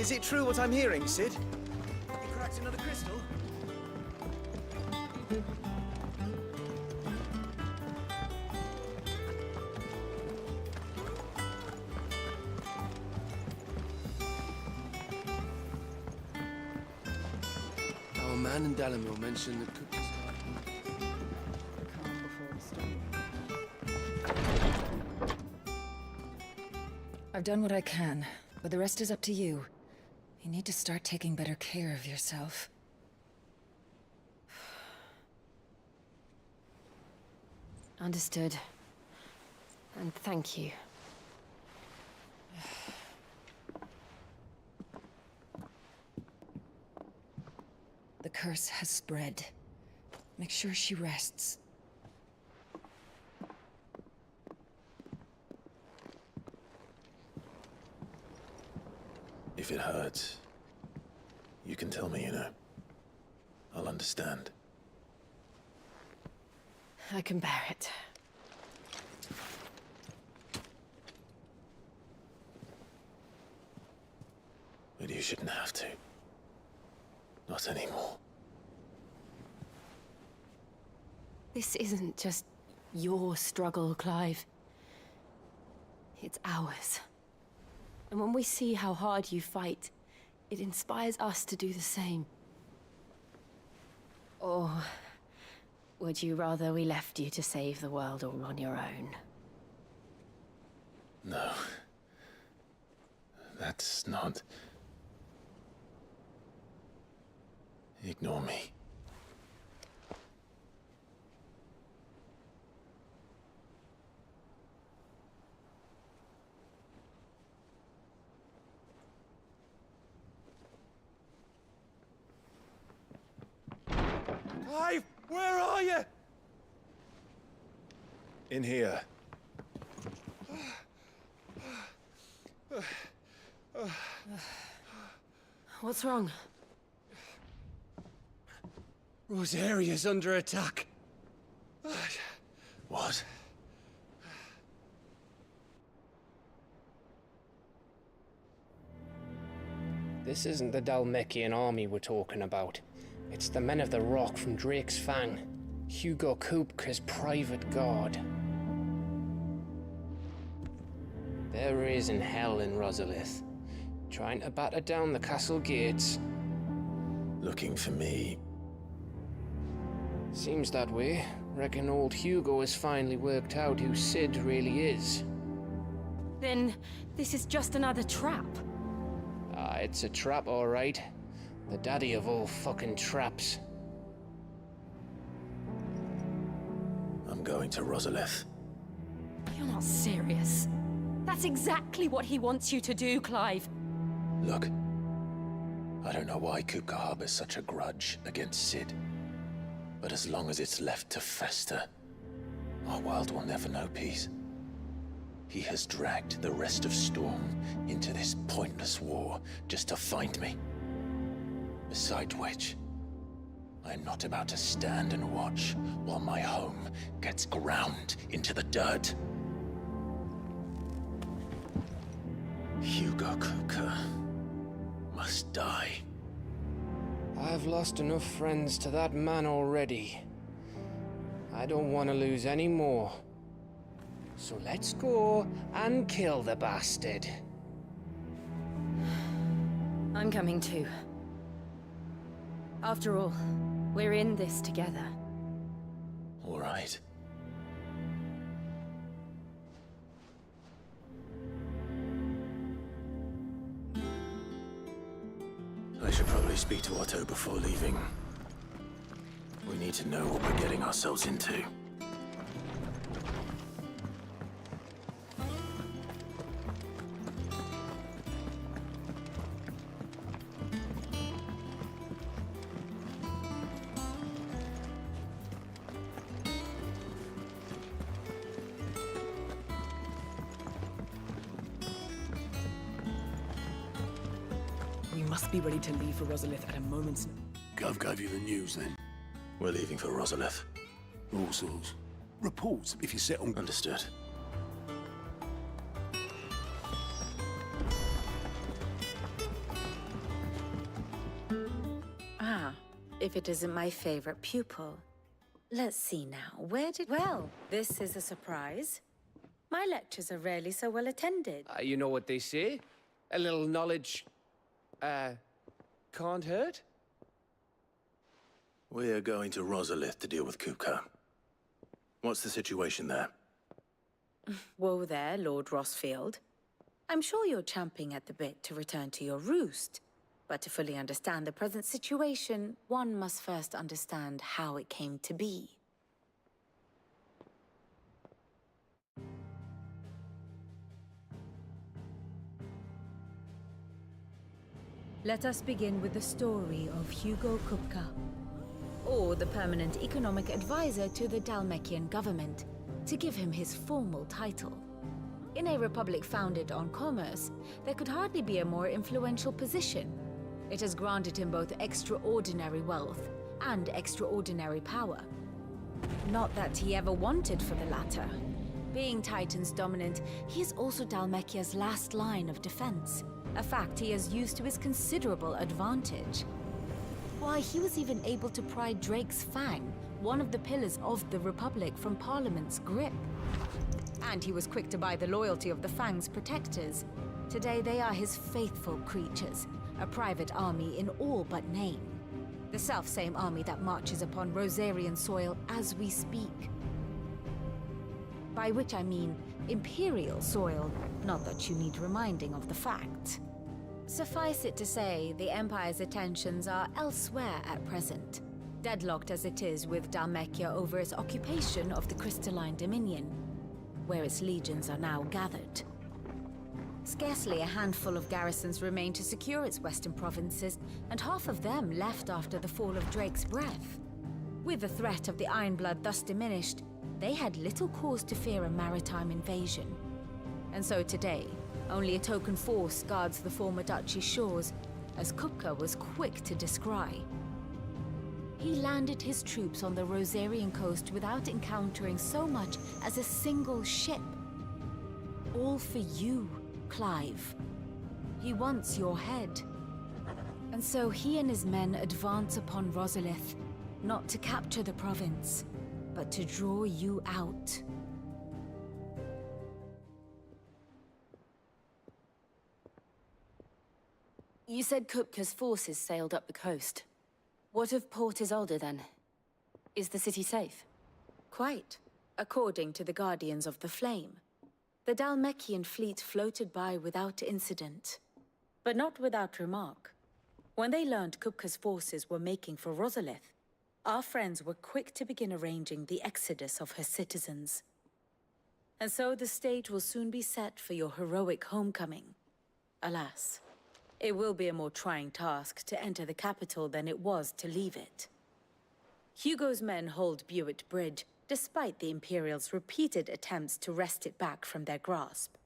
Is it true what I'm hearing, Sid? You cracked another crystal? Our man in Dalamil mentioned that cookies Calm before the storm. I've done what I can, but the rest is up to you. You need to start taking better care of yourself. Understood. And thank you. The curse has spread. Make sure she rests. If it hurts, you can tell me, you know. I'll understand. I can bear it. But you shouldn't have to. Not anymore. This isn't just your struggle, Clive. It's ours. And when we see how hard you fight, it inspires us to do the same. Or would you rather we left you to save the world all on your own? No. That's not... Ignore me. Clive, where are you? In here. What's wrong? Rosaria's under attack. What? This isn't the Dalmekian army we're talking about. It's the men of the Rock from Drake's Fang. Hugo Kupka's private guard. There is in hell in Rosalith, trying to batter down the castle gates. Looking for me. Seems that way. Reckon old Hugo has finally worked out who Sid really is. Then this is just another trap. Ah, it's a trap, all right. The daddy of all fucking traps. I'm going to Rosalith. You're not serious. That's exactly what he wants you to do, Clive. Look. I don't know why Kupka harbors such a grudge against Sid. But as long as it's left to fester, our world will never know peace. He has dragged the rest of Storm into this pointless war just to find me. Besides which, I'm not about to stand and watch while my home gets ground into the dirt. Hugo Kupka must die. I've lost enough friends to that man already. I don't want to lose any more. So let's go and kill the bastard. I'm coming too. After all, we're in this together. All right. I should probably speak to Otto before leaving. We need to know what we're getting ourselves into. We must be ready to leave for Rosalith at a moment's... Gov gave you the news then. We're leaving for Rosalith. All sorts. Reports if you set on... Understood. if it isn't my favorite pupil. Let's see now, Well, this is a surprise. My lectures are rarely so well attended. You know what they say? A little knowledge, can't hurt? We're going to Rosalith to deal with Kupka. What's the situation there? Whoa there, Lord Rossfield. I'm sure you're champing at the bit to return to your roost. But to fully understand the present situation, one must first understand how it came to be. Let us begin with the story of Hugo Kupka, or the permanent economic advisor to the Dalmekian government, to give him his formal title. In a republic founded on commerce, there could hardly be a more influential position. It has granted him both extraordinary wealth and extraordinary power. Not that he ever wanted for the latter. Being Titan's dominant, he is also Dalmekia's last line of defense, a fact he has used to his considerable advantage. Why, he was even able to pry Drake's Fang, one of the pillars of the Republic, from Parliament's grip. And he was quick to buy the loyalty of the Fang's protectors. Today they are his faithful creatures, a private army in all but name. The self-same army that marches upon Rosarian soil as we speak. By which I mean Imperial soil, not that you need reminding of the fact. Suffice it to say, the Empire's attentions are elsewhere at present, deadlocked as it is with Dalmekia over its occupation of the Crystalline Dominion, where its legions are now gathered. Scarcely a handful of garrisons remain to secure its western provinces, and half of them left after the fall of Drake's Breath. With the threat of the Ironblood thus diminished, they had little cause to fear a maritime invasion. And so today, only a token force guards the former duchy's shores, as Kupka was quick to descry. He landed his troops on the Rosarian coast without encountering so much as a single ship. All for you, Clive. He wants your head. And so he and his men advance upon Rosalith, not to capture the province, but to draw you out. You said Kupka's forces sailed up the coast. What of Port Isolde, then? Is the city safe? Quite, according to the Guardians of the Flame. The Dalmekian fleet floated by without incident, but not without remark. When they learned Kupka's forces were making for Rosalith, our friends were quick to begin arranging the exodus of her citizens. And so the stage will soon be set for your heroic homecoming. Alas, it will be a more trying task to enter the capital than it was to leave it. Hugo's men hold Buett Bridge, despite the Imperials' repeated attempts to wrest it back from their grasp.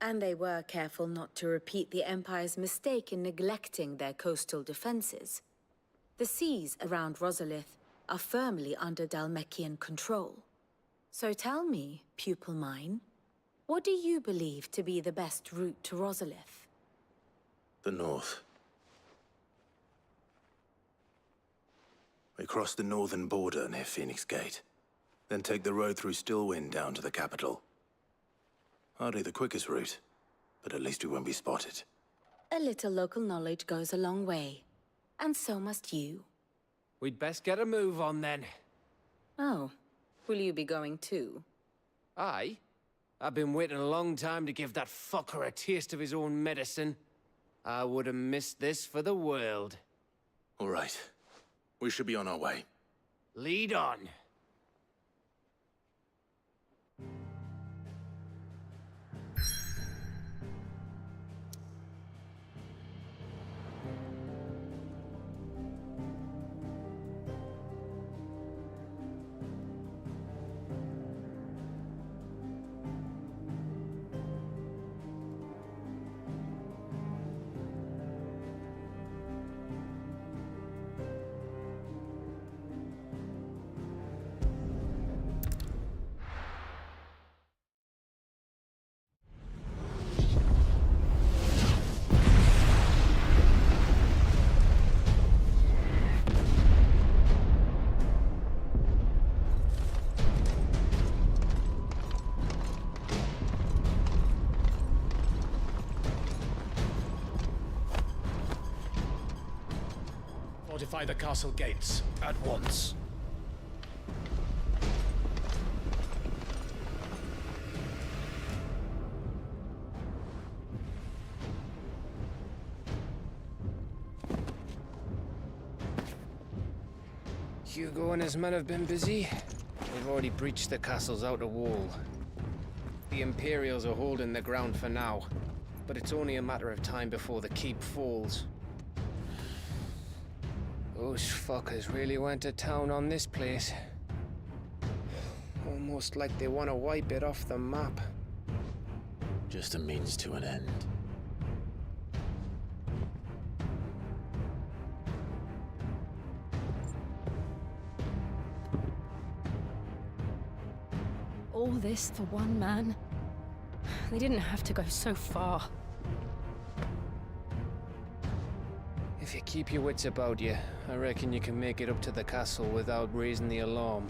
And they were careful not to repeat the Empire's mistake in neglecting their coastal defenses. The seas around Rosalith are firmly under Dalmekian control. So tell me, pupil mine, what do you believe to be the best route to Rosalith? The north. We cross the northern border near Phoenix Gate, then take the road through Stillwind down to the capital. Hardly the quickest route, but at least we won't be spotted. A little local knowledge goes a long way, and so must you. We'd best get a move on then. Oh, will you be going too? Aye. I've been waiting a long time to give that fucker a taste of his own medicine. I would have missed this for the world. All right. We should be on our way. Lead on. Fortify the castle gates at once. Hugo and his men have been busy. They've already breached the castle's outer wall. The Imperials are holding the ground for now, but it's only a matter of time before the keep falls. Those fuckers really went to town on this place. Almost like they want to wipe it off the map. Just a means to an end. All this for one man? They didn't have to go so far. If you keep your wits about you, I reckon you can make it up to the castle without raising the alarm.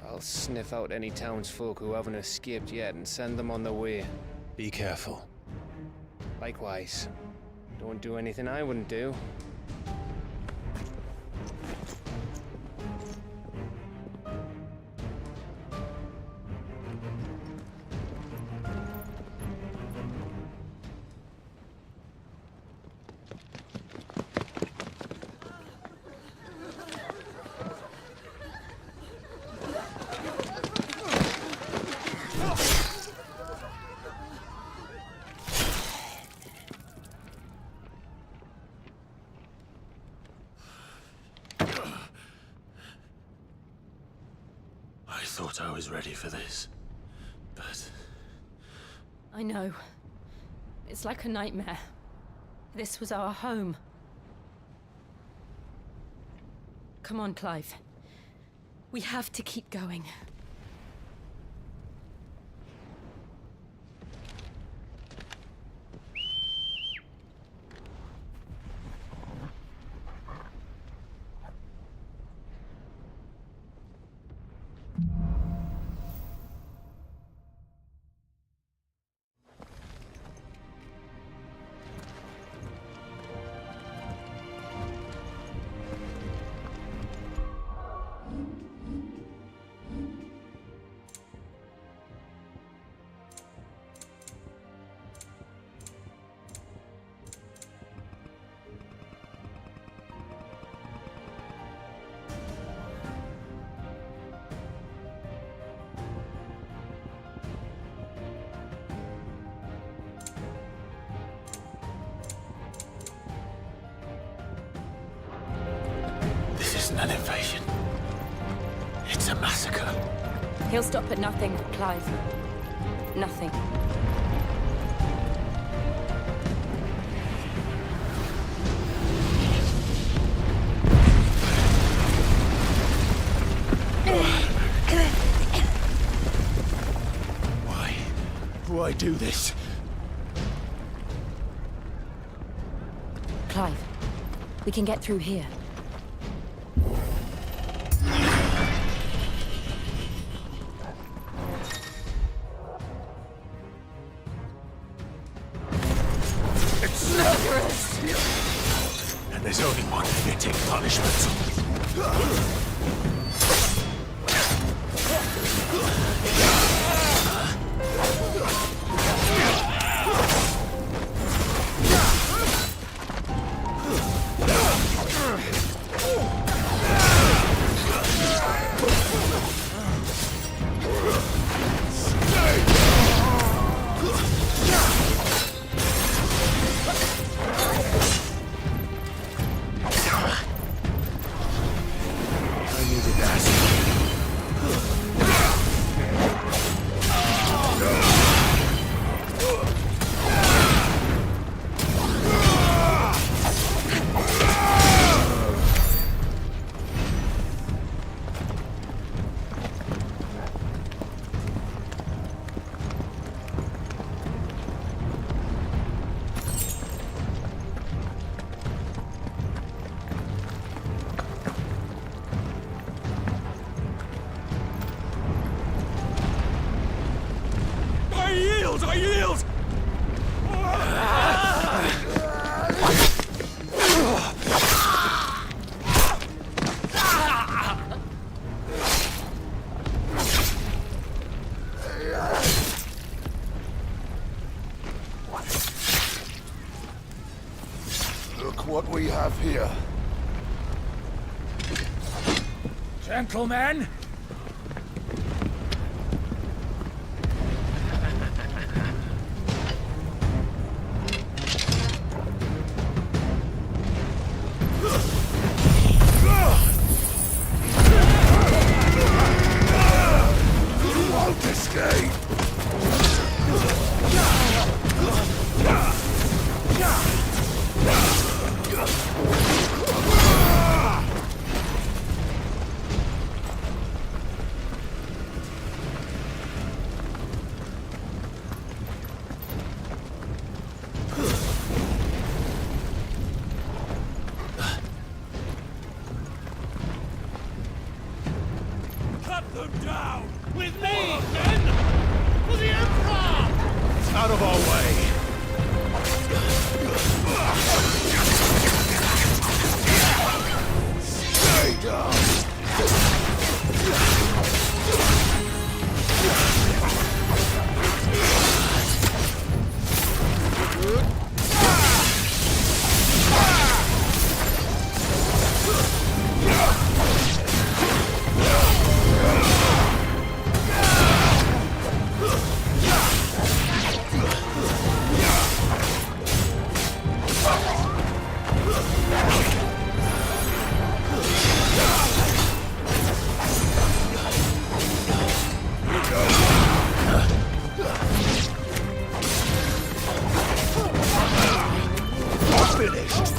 I'll sniff out any townsfolk who haven't escaped yet and send them on their way. Be careful. Likewise. Don't do anything I wouldn't do. I thought I was ready for this, but... I know. It's like a nightmare. This was our home. Come on, Clive. We have to keep going. This isn't an invasion. It's a massacre. He'll stop at nothing, Clive. Nothing. Why do this? Clive, we can get through here. And there's only one fitting punishment. I yield! Here. Gentlemen! You won't escape! Cut them down! With me, men! For the Emperor! Out of our way! Stay down! Finished!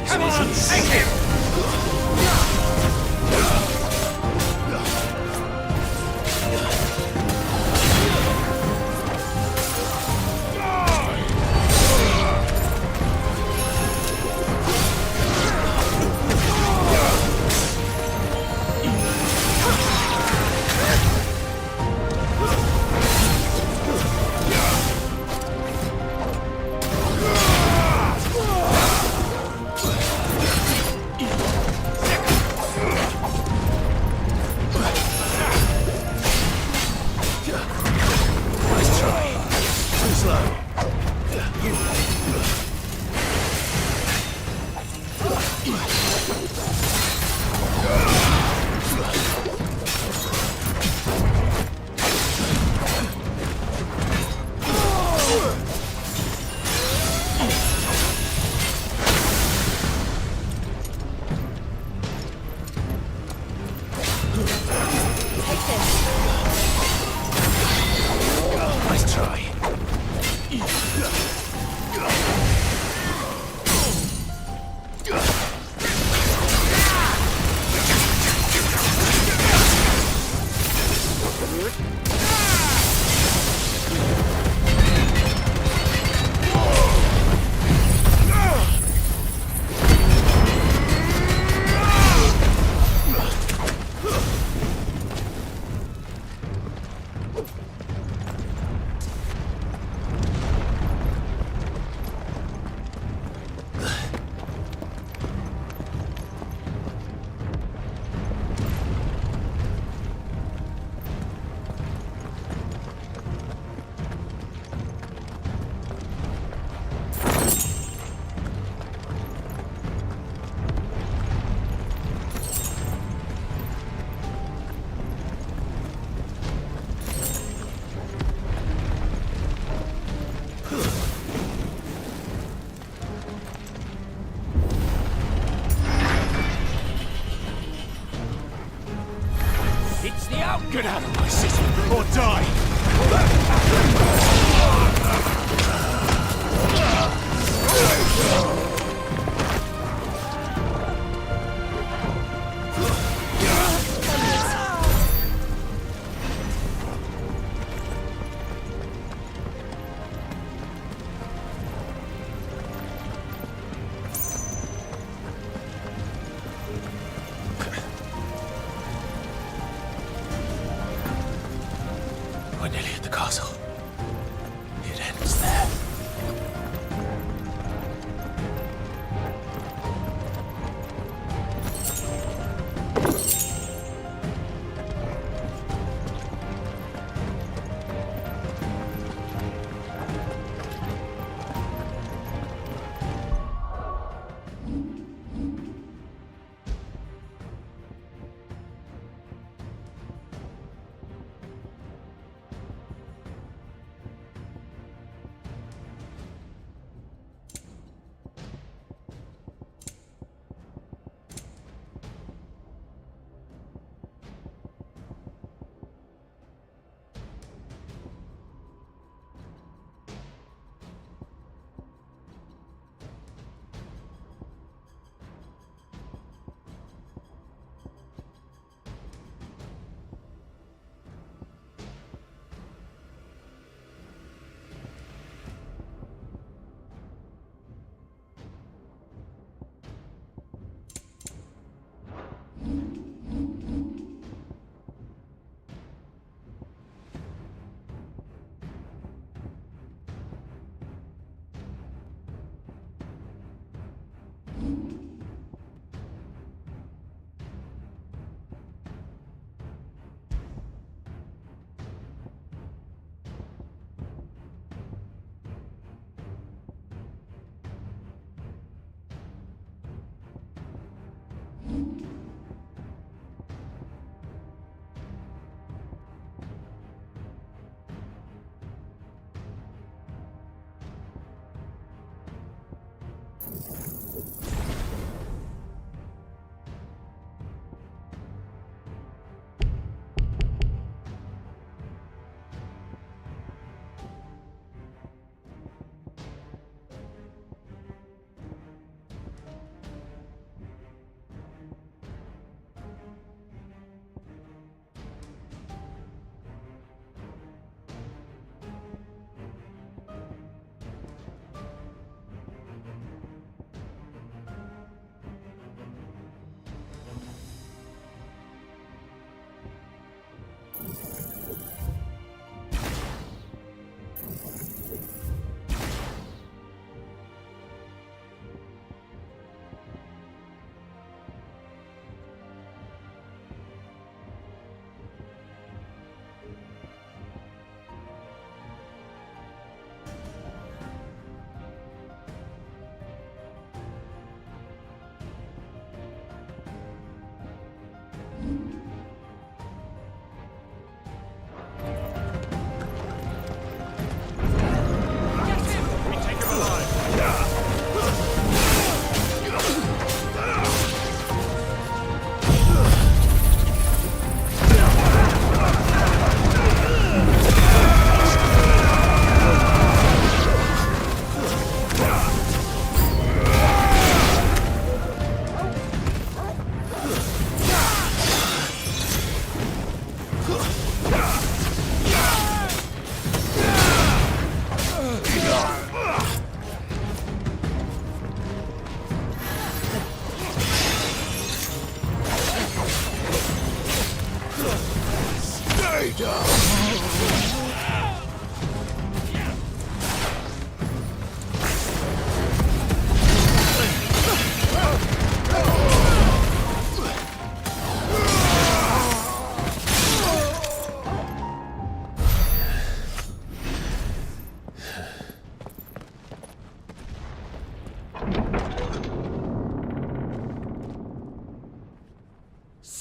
Come on, take him! Nice try. Too slow. Nice try.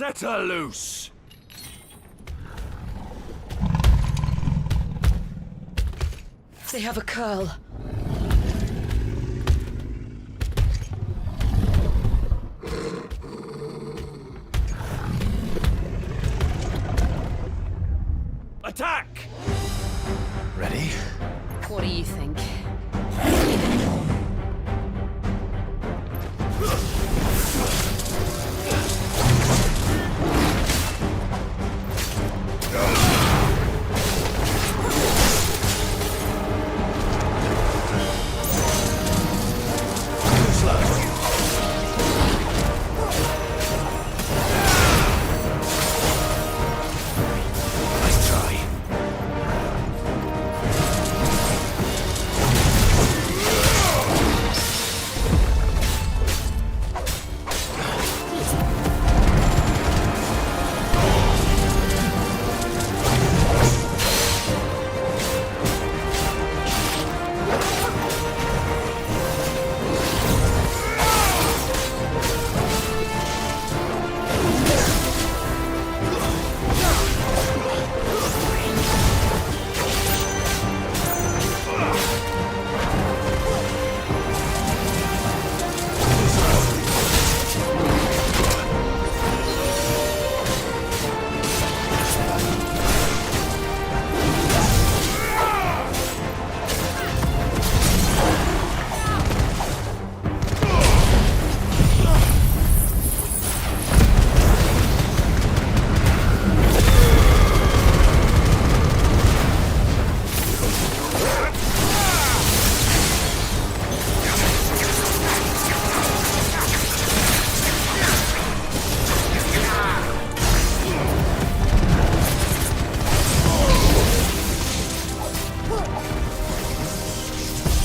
Set her loose! They have a curl. Attack! Ready? What do you think? Nice try.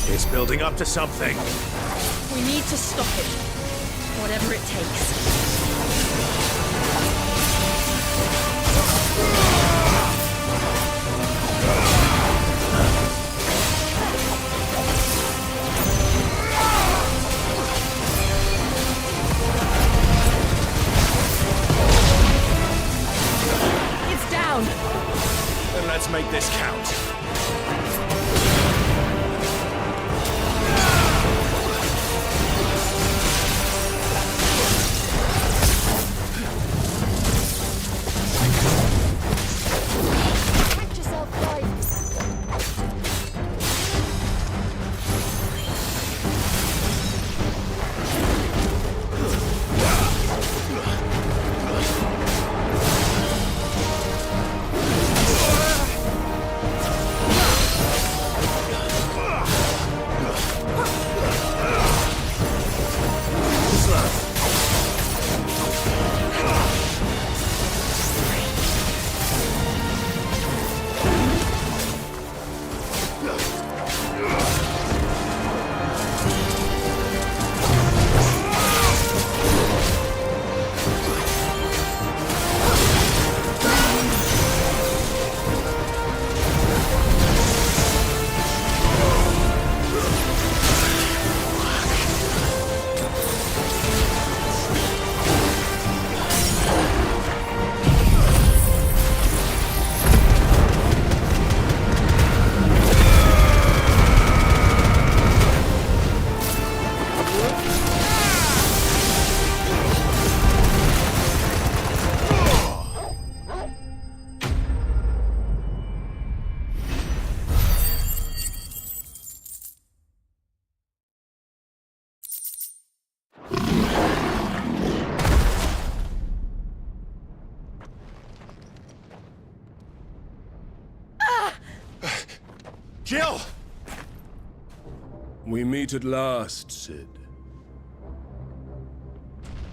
It's building up to something. We need to stop it. Whatever it takes. It's down! Then let's make this count. Catch yourself, Clive! Jill! We meet at last, Sid.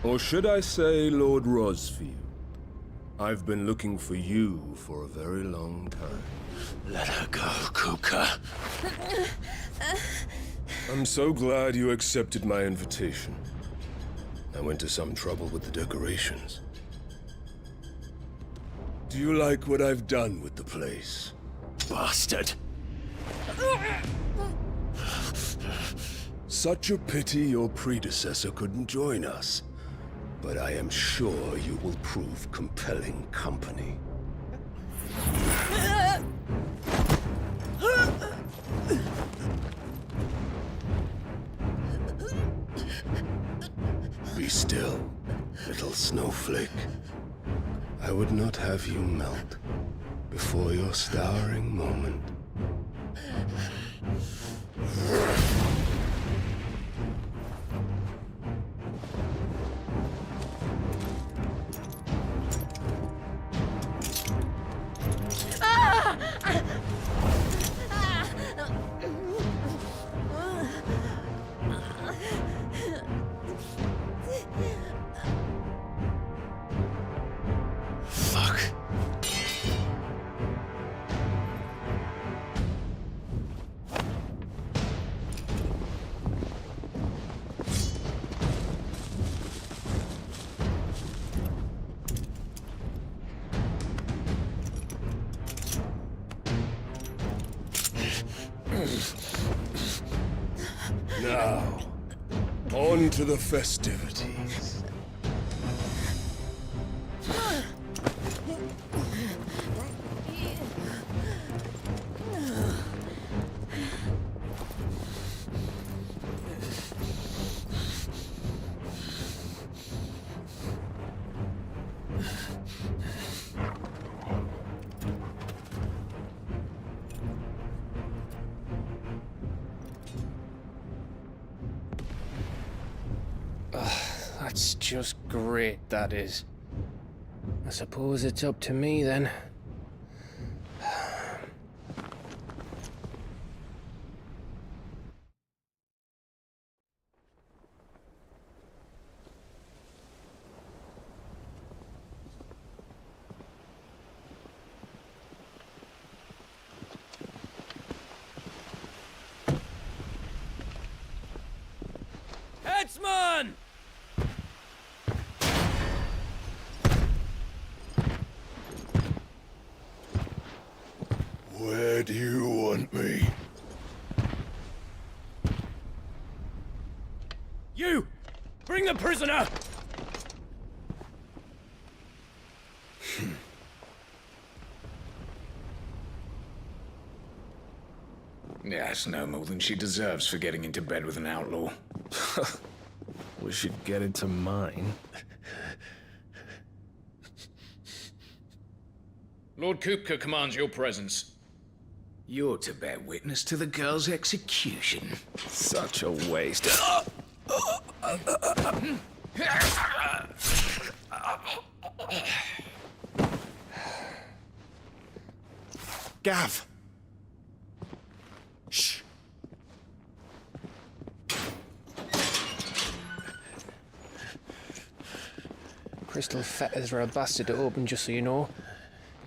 Or should I say, Lord Rosfield? I've been looking for you for a very long time. Let her go, Kuka. I'm so glad you accepted my invitation. I went to some trouble with the decorations. Do you like what I've done with the place? Bastard! Such a pity your predecessor couldn't join us. but I am sure you will prove compelling company. Be still, little snowflake. I would not have you melt before your starring moment. Fuck. Now, on to the festivities. That's just great, that is. I suppose it's up to me then. Headsman! Where do you want me? You! Bring the prisoner! Yes, no more than she deserves for getting into bed with an outlaw. We should get into mine. Lord Kupka commands your presence. You're to bear witness to the girl's execution. Such a waste. Gav! Shh! Crystal fetters are a bastard to open, just so you know.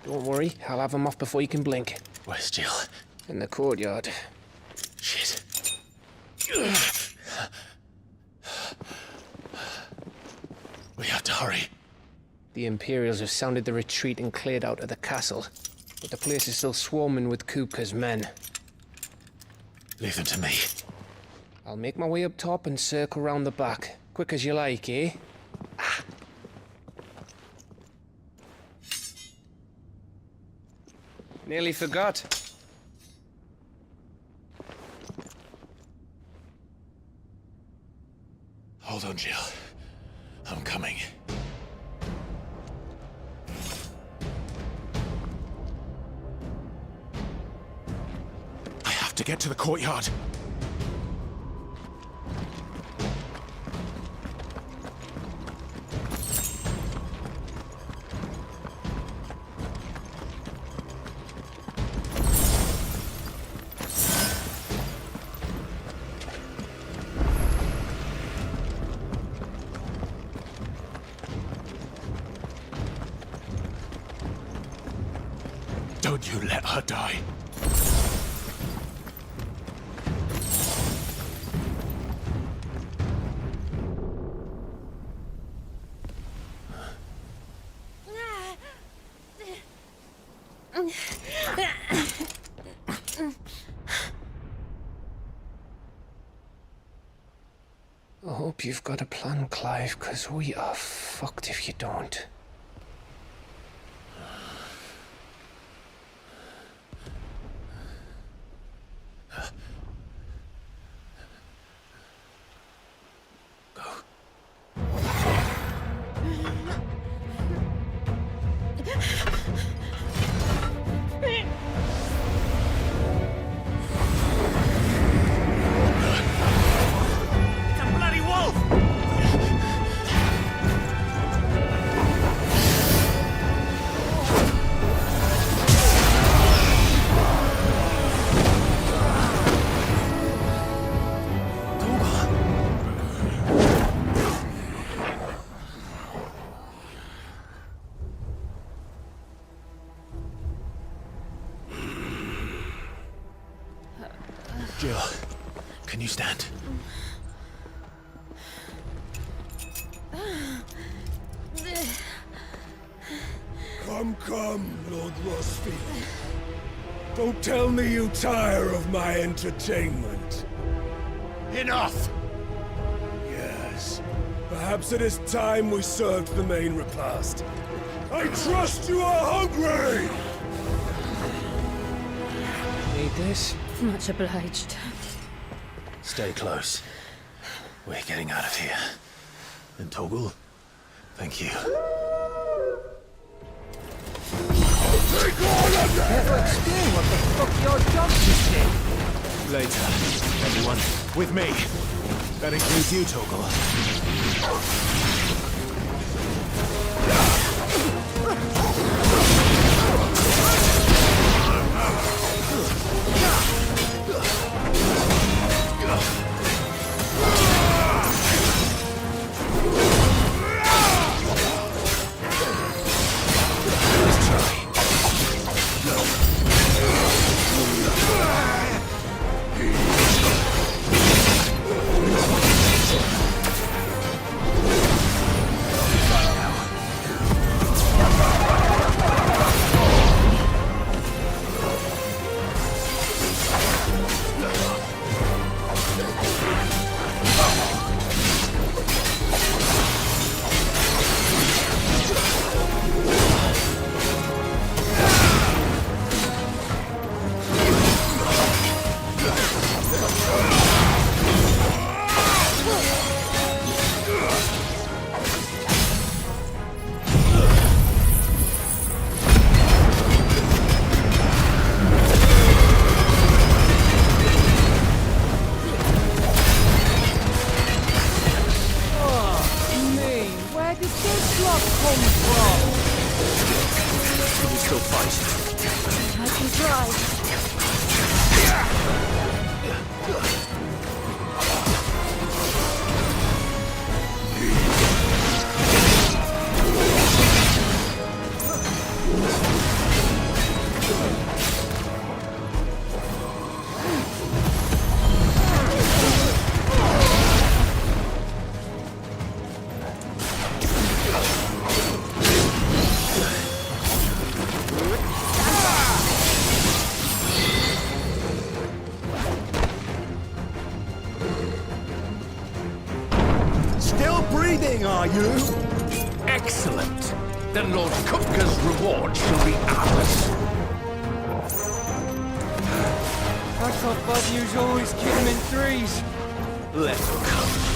Don't worry, I'll have them off before you can blink. Where's Jill? In the courtyard. Shit. We have to hurry. The Imperials have sounded the retreat and cleared out of the castle. But the place is still swarming with Kupka's men. Leave them to me. I'll make my way up top and circle round the back. Quick as you like, eh? Nearly forgot. Hold on, Jill. I'm coming. I have to get to the courtyard. Don't you let her die. I hope you've got a plan, Clive, because we are fucked if you don't. Jill, can you stand? Come, Lord Rosfield. Don't tell me you tire of my entertainment. Enough! Yes. Perhaps it is time we served the main repast. I trust you are hungry! Need this? Much obliged. Stay close. We're getting out of here. And Toggle, thank you. Take all of them! Never explain what the fuck your job just did. Later, everyone. With me. That includes you, Toggle. Are you? Excellent. Then Lord Kupka's reward shall be ours. I thought Bud always kill him in threes. Let them come.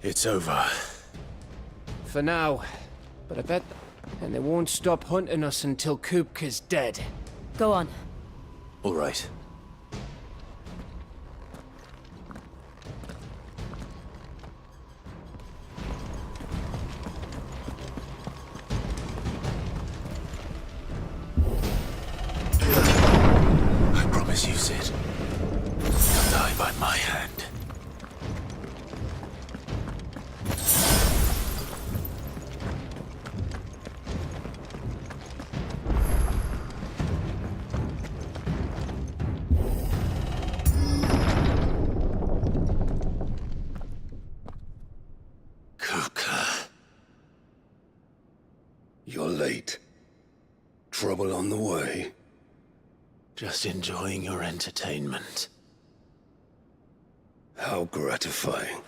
It's over. For now. But I bet... And they won't stop hunting us until Kupka's dead. Go on. All right. I promise you, Sid. You'll die by my hand. You're late. Trouble on the way? Just enjoying your entertainment. How gratifying.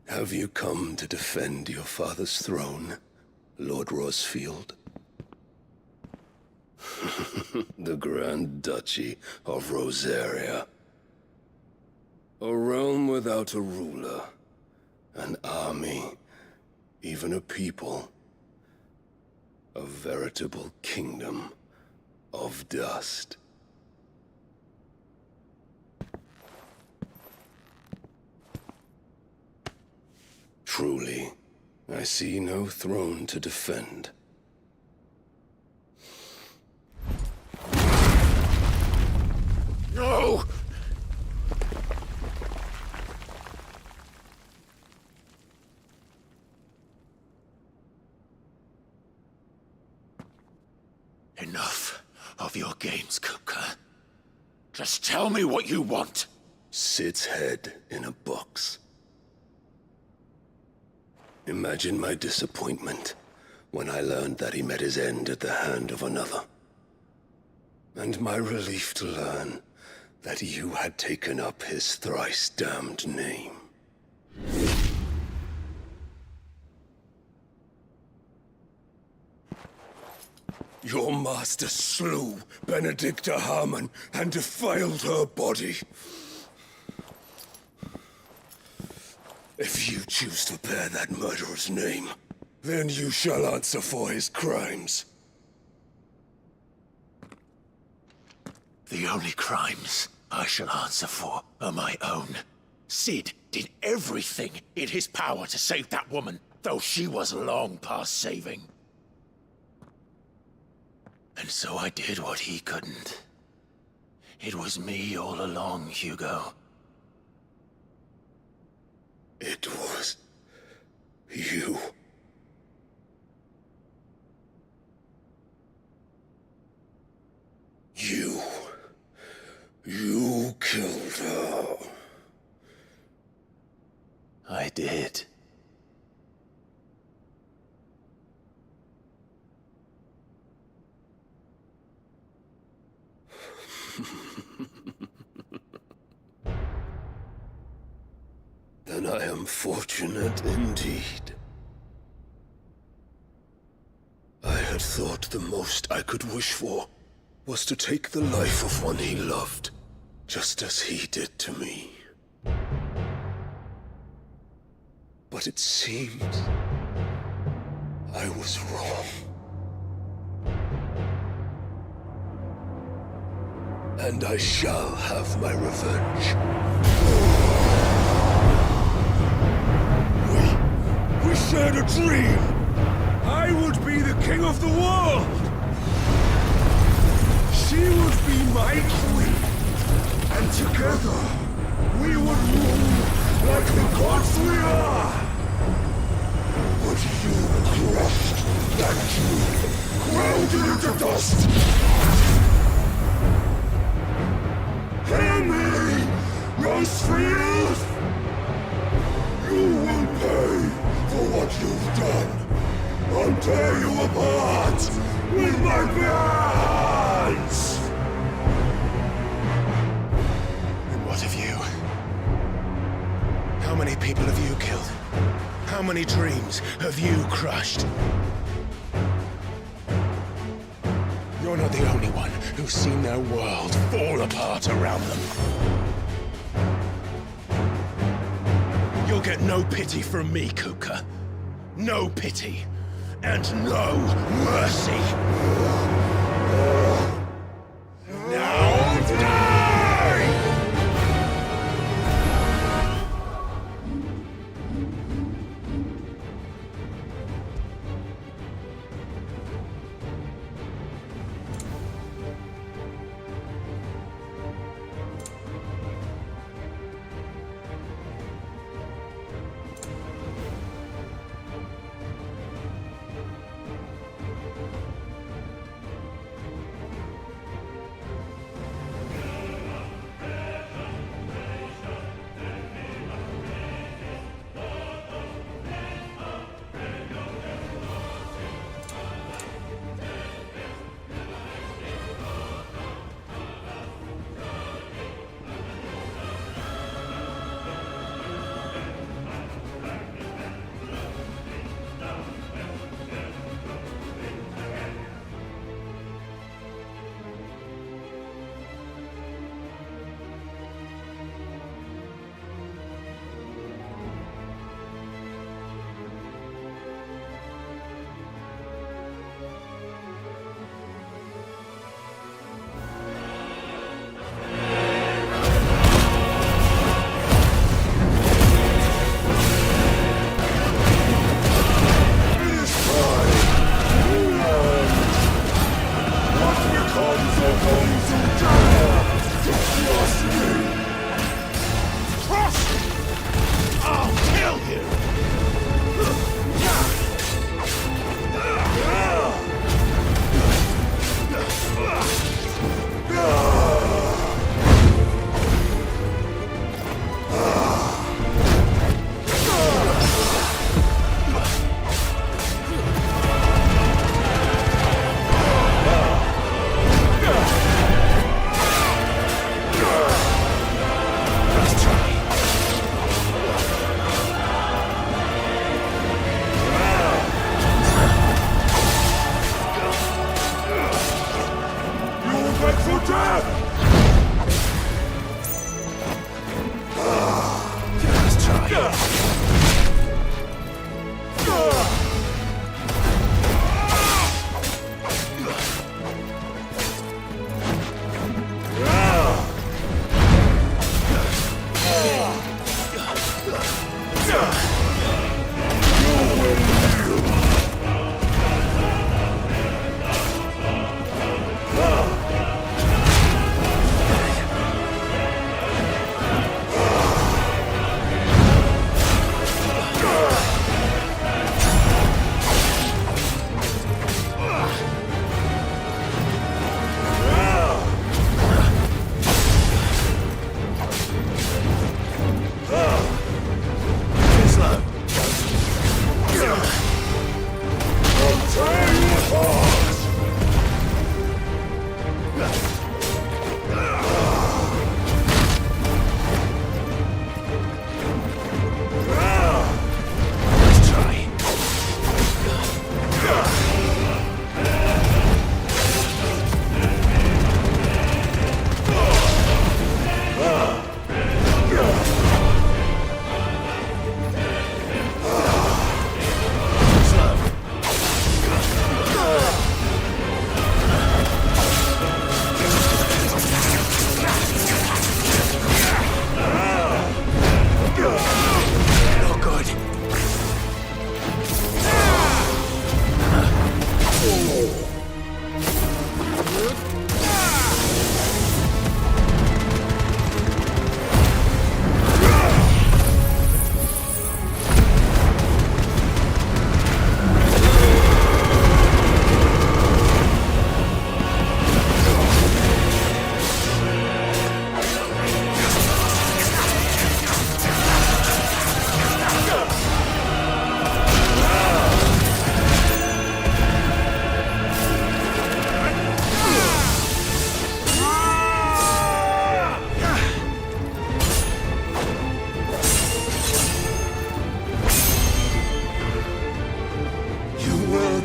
Have you come to defend your father's throne, Lord Rosfield? The Grand Duchy of Rosaria. A realm without a ruler, an army, even a people. A veritable kingdom of dust. Truly, I see no throne to defend. No! Enough of your games, Kupka. Just tell me what you want. Sid's head in a box. Imagine my disappointment when I learned that he met his end at the hand of another. And my relief to learn that you had taken up his thrice-damned name. Your master slew Benedicta Harmon and defiled her body. If you choose to bear that murderer's name, then you shall answer for his crimes. The only crimes I shall answer for are my own. Sid did everything in his power to save that woman, though she was long past saving. And so I did what he couldn't. It was me all along, Hugo. It was you. You killed her. I did. Then I am fortunate indeed. I had thought the most I could wish for was to take the life of one he loved, just as he did to me. But it seems I was wrong. And I shall have my revenge. We shared a dream! I would be the king of the world! She would be my queen! And together, we would rule like the gods we are! But you crushed that dream, ground it into dust! Hear me, Rosefield! You will pay for what you've done. I'll tear you apart with my bare hands! And what of you? How many people have you killed? How many dreams have you crushed? Your You're not the only one who's seen their world fall apart around them. You'll get no pity from me, Kupka. No pity. And no mercy. Now die!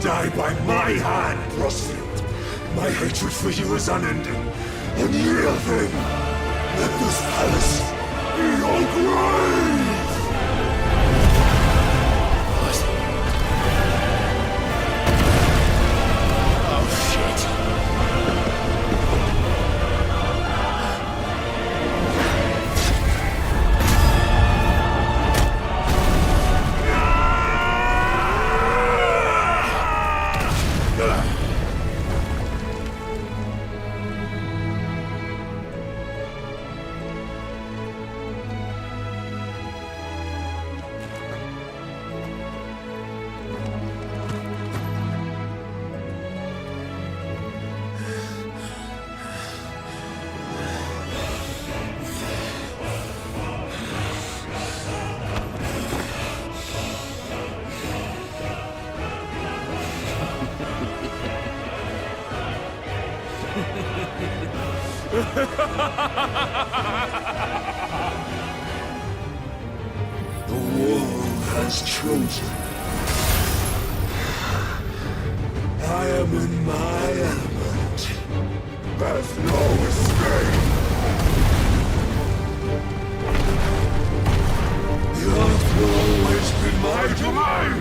Die by my hand, Rosfield. My hatred for you is unending, unyielding. Let this palace be your grave! The world has chosen. I am in my element. There's no escape. The earth will always be my domain.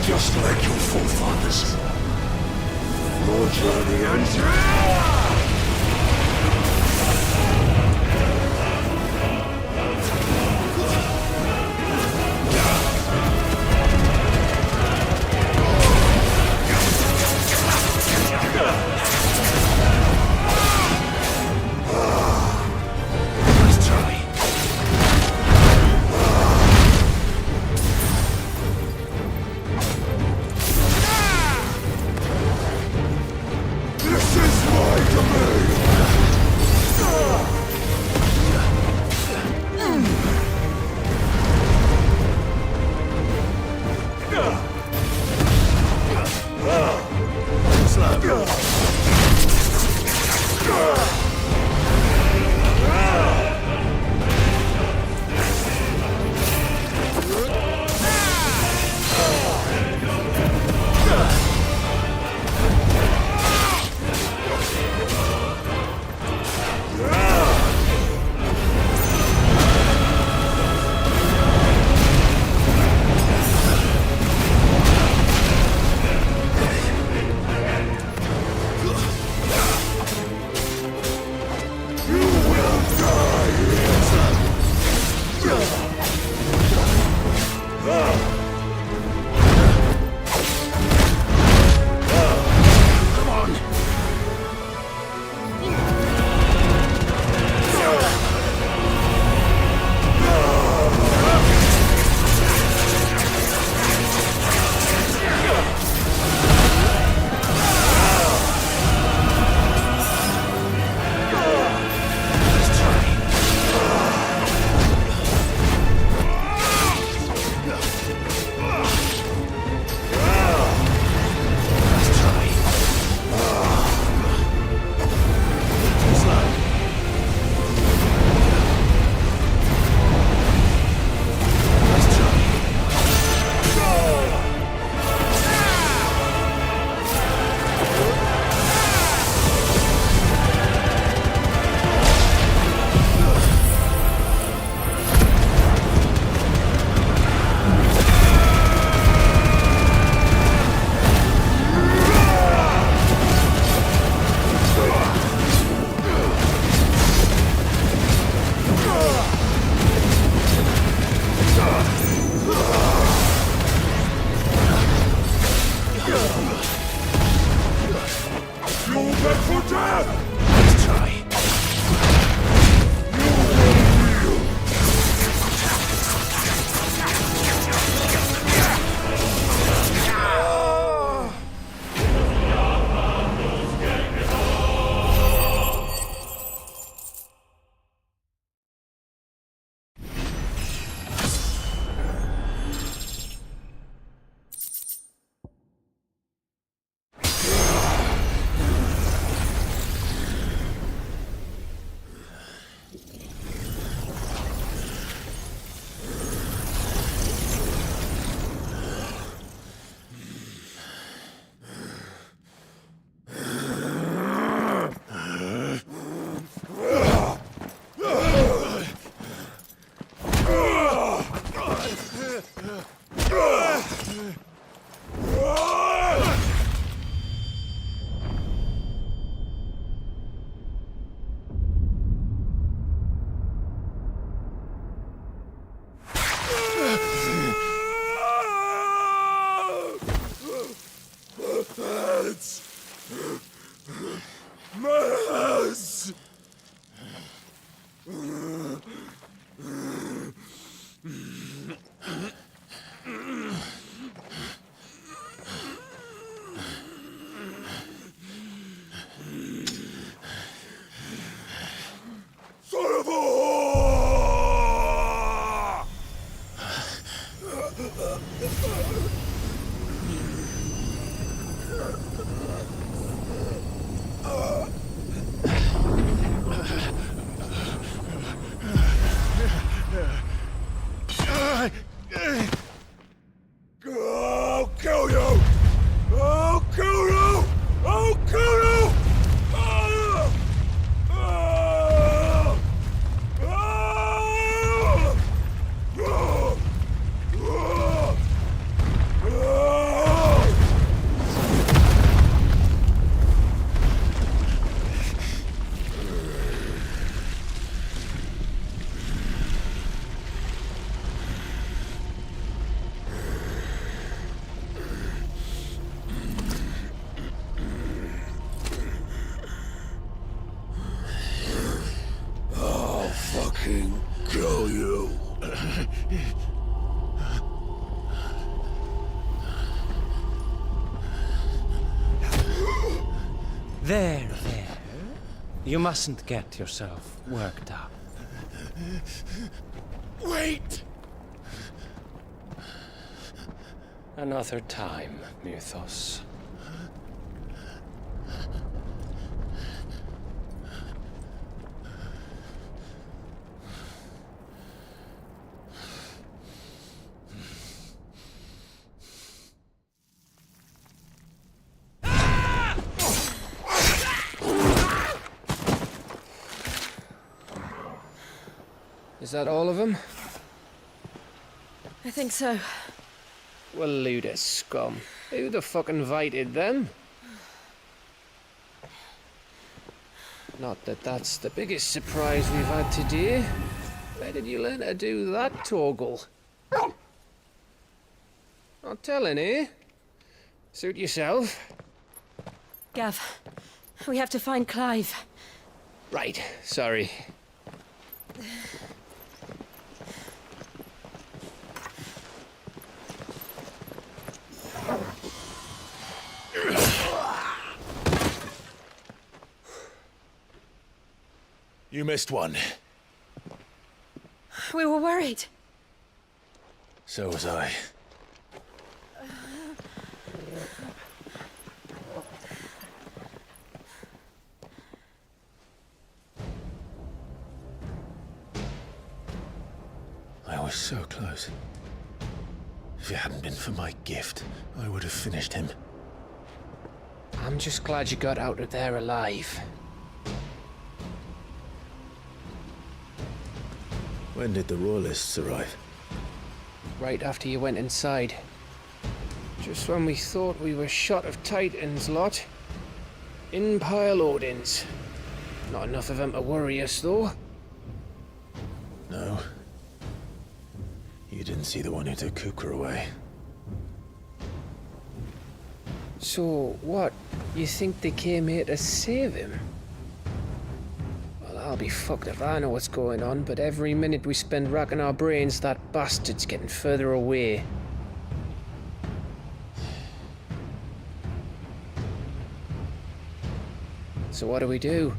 Just like your forefathers. Your journey ends here! prepared for death! Let's try. Mess! Son of a whore! I'll kill you! I'll kill you! I'll kill you! I'll fucking kill you. There. You mustn't get yourself worked up. Wait! Another time, Mythos. Is that all of them? I think so. Well, load of scum. Who the fuck invited them? Not that that's the biggest surprise we've had today. Where did you learn to do that, Torgal? Not telling, eh? Suit yourself. Gav, we have to find Clive. Right, sorry. You missed one. We were worried. So was I. I was so close. If it hadn't been for my gift, I would have finished him. I'm just glad you got out of there alive. When did the Royalists arrive? Right after you went inside. Just when we thought we were shot of Titans, lot. In pile Odins. Not enough of them to worry us, though. No. You didn't see the one who took Kupka away. So, what? You think they came here to save him? Well, I'll be fucked if I know what's going on, but every minute we spend racking our brains, that bastard's getting further away. So what do we do?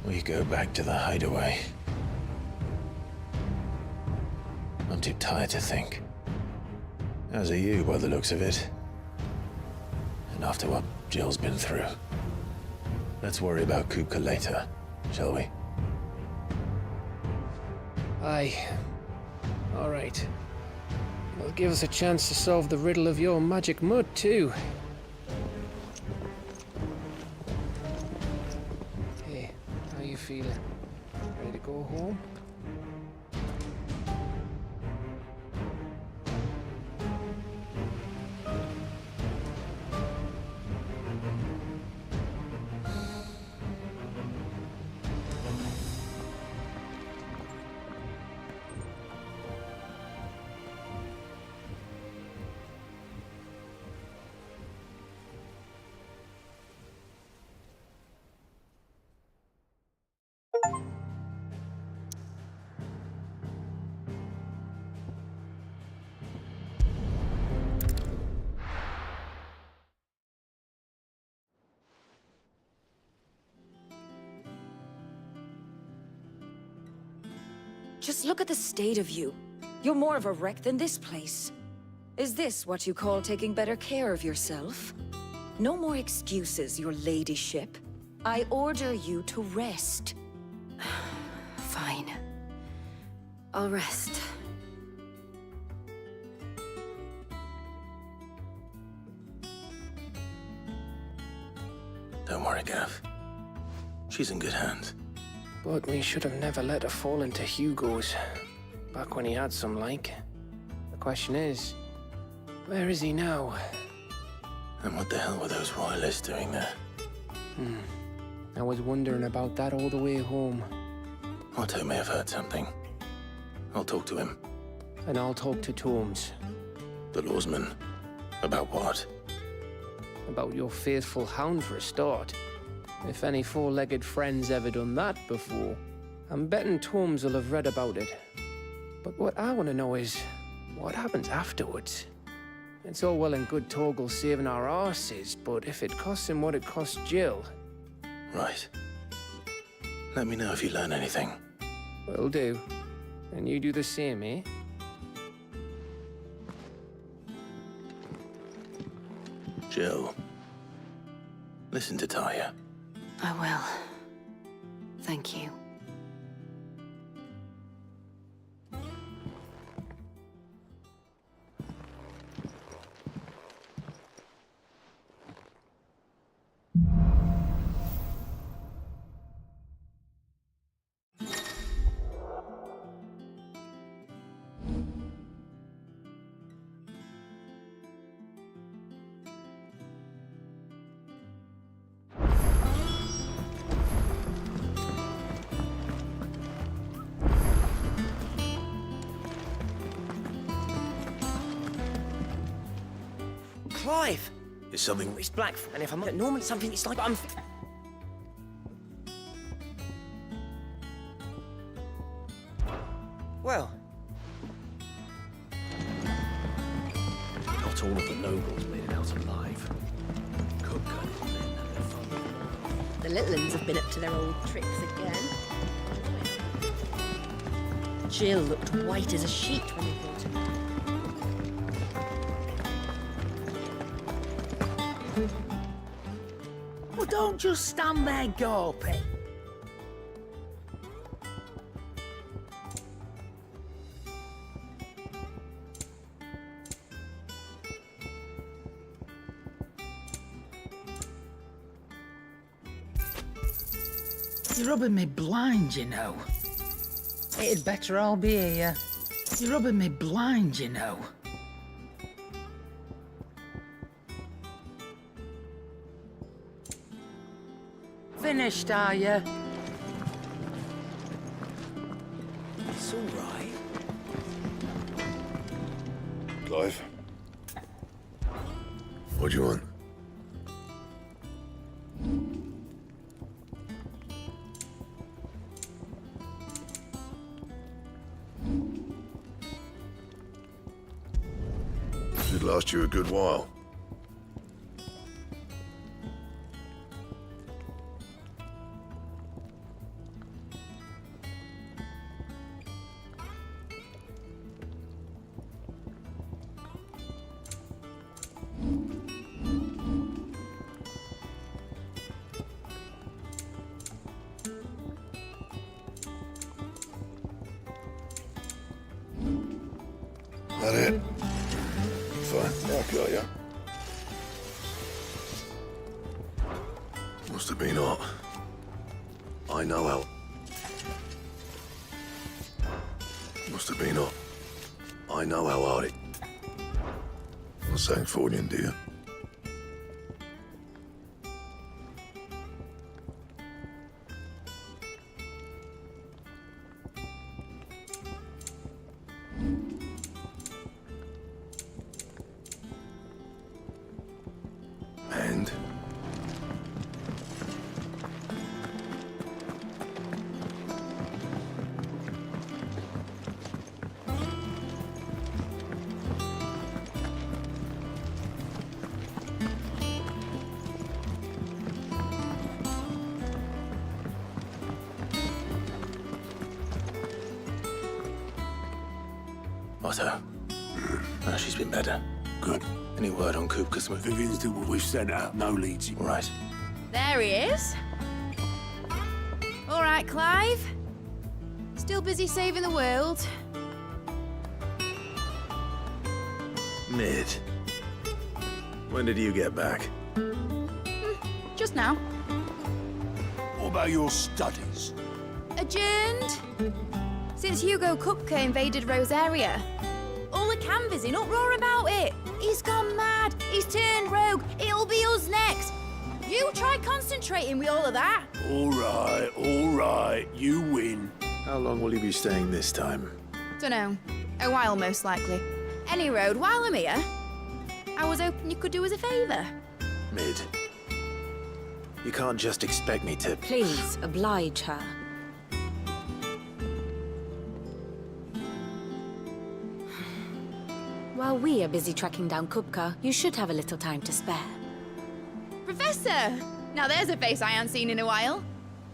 We go back to the hideaway. I'm too tired to think. As are you, by the looks of it. And after what Jill's been through. Let's worry about Kupka later, shall we? Aye. All right. It'll give us a chance to solve the riddle of your magic mud, too. Hey, how you feeling? Ready to go home? Just look at the state of you. You're more of a wreck than this place. Is this what you call taking better care of yourself? No more excuses, your ladyship. I order you to rest. Fine. I'll rest. Don't worry, Gav. She's in good hands. But we should have never let her fall into Hugo's. Back when he had some like. The question is, where is he now? And what the hell were those royalists doing there? I was wondering about that all the way home. Otto may have heard something. I'll talk to him. And I'll talk to Tomes. The lawsman. About what? About your faithful hound for a start. If any four-legged friend's ever done that before, I'm betting Tomes will have read about it. But what I want to know is, what happens afterwards? It's all well and good Torgal saving our arses, but if it costs him what it cost Jill... Right. Let me know if you learn anything. Will do. And you do the same, eh? Jill. Listen to Talia. I will. Thank you. Clive! Is something... It's black, and if I'm not normal, something, it's like I'm... Well... Not all of the nobles made it out alive. Kupka and men and their family. The little uns have been up to their old tricks again. Jill looked white as a sheet when they brought her. Well, don't just stand there gawping. You're rubbing me blind, you know. It'd better all be here. You're rubbing me blind, you know. Finished, are you? It's all right. Clive. What do you want? Should last you a good while. That it? Fine, I got ya. Must have been hot. I know how. Must have been hot. I know how hard it. Not saying for you, do you? And? Otto. She's been better. Good. Any word on Kupka's move? Vivian's did what we've sent out. No leads. Right. There he is. All right, Clive. Still busy saving the world. Mid. When did you get back? Just now. What about your studies? Adjourned. Since Hugo Kupka invaded Rosaria. All the canvas in uproar about it. He's gone mad. He's turned rogue. It'll be us next. You try concentrating with all of that. All right. You win. How long will you be staying this time? Dunno. A while, most likely. Any road, while I'm here, I was hoping you could do us a favour. Mid. You can't just expect me to... Please, oblige her. While we are busy tracking down Kupka, you should have a little time to spare. Professor! Now there's a face I haven't seen in a while.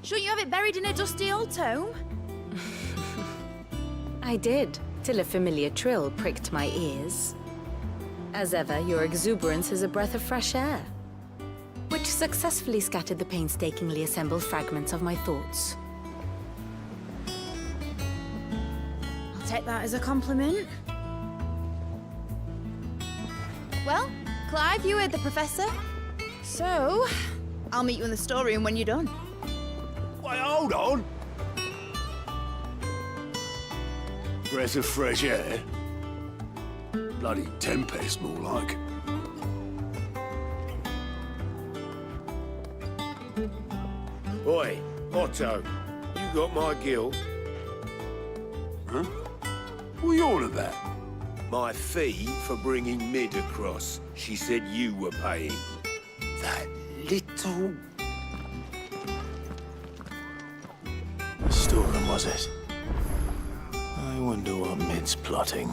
Shouldn't you have it buried in a dusty old tome? I did, till a familiar trill pricked my ears. As ever, your exuberance is a breath of fresh air, which successfully scattered the painstakingly assembled fragments of my thoughts. I'll take that as a compliment. Well, Clive, you heard the Professor. So, I'll meet you in the storeroom when you're done. Wait, hold on. Breath of fresh air. Bloody tempest, more like. Oi, Otto, you got my guilt? Huh? What are you on about? My fee for bringing Mid across. She said you were paying. That little... Storeroom, was it? I wonder what Mid's plotting.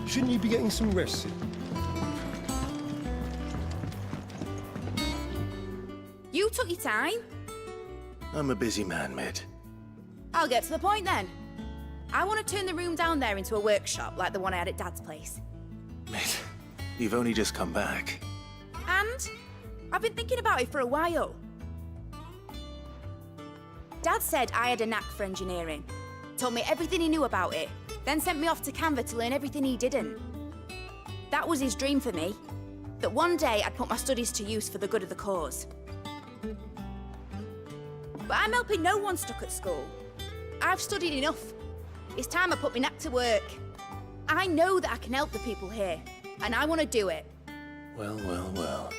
Shouldn't you be getting some rest? You took your time. I'm a busy man, Mid. I'll get to the point then. I want to turn the room down there into a workshop like the one I had at Dad's place. Mid, you've only just come back. And I've been thinking about it for a while. Dad said I had a knack for engineering. Told me everything he knew about it. Then sent me off to Canva to learn everything he didn't. That was his dream for me. That one day I'd put my studies to use for the good of the cause. But I'm helping no one stuck at school. I've studied enough. It's time I put my neck to work. I know that I can help the people here, and I want to do it. Well, well, well.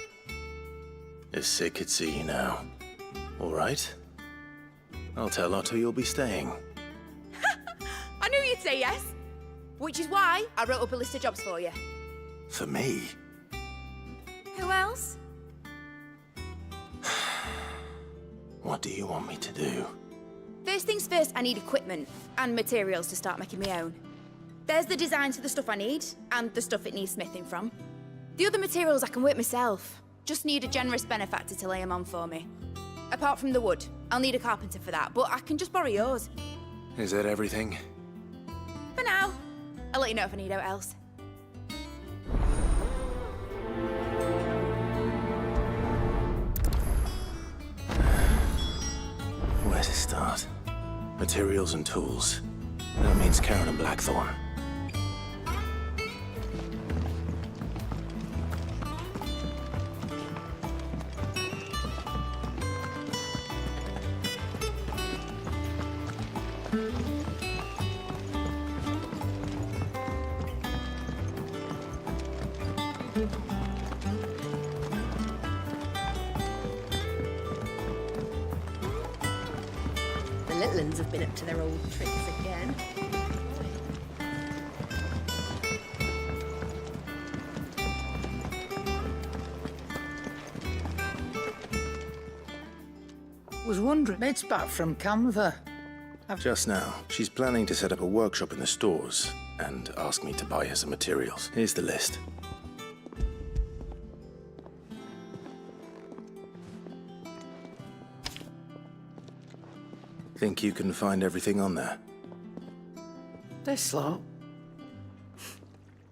If Sid could see you now. All right. I'll tell Otto you'll be staying. I knew you'd say yes. Which is why I wrote up a list of jobs for you. For me? Who else? What do you want me to do? First things first, I need equipment and materials to start making my own. There's the designs for the stuff I need, and the stuff it needs smithing from. The other materials I can work myself. Just need a generous benefactor to lay them on for me. Apart from the wood, I'll need a carpenter for that, but I can just borrow yours. Is that everything? For now. I'll let you know if I need out else. Where to start? Materials and tools. That means Karen and Blackthorn. The little uns have been up to their old tricks again. Was wondering, mate's back from Canva. Just now, she's planning to set up a workshop in the stores and ask me to buy her some materials. Here's the list. Think you can find everything on there? This lot.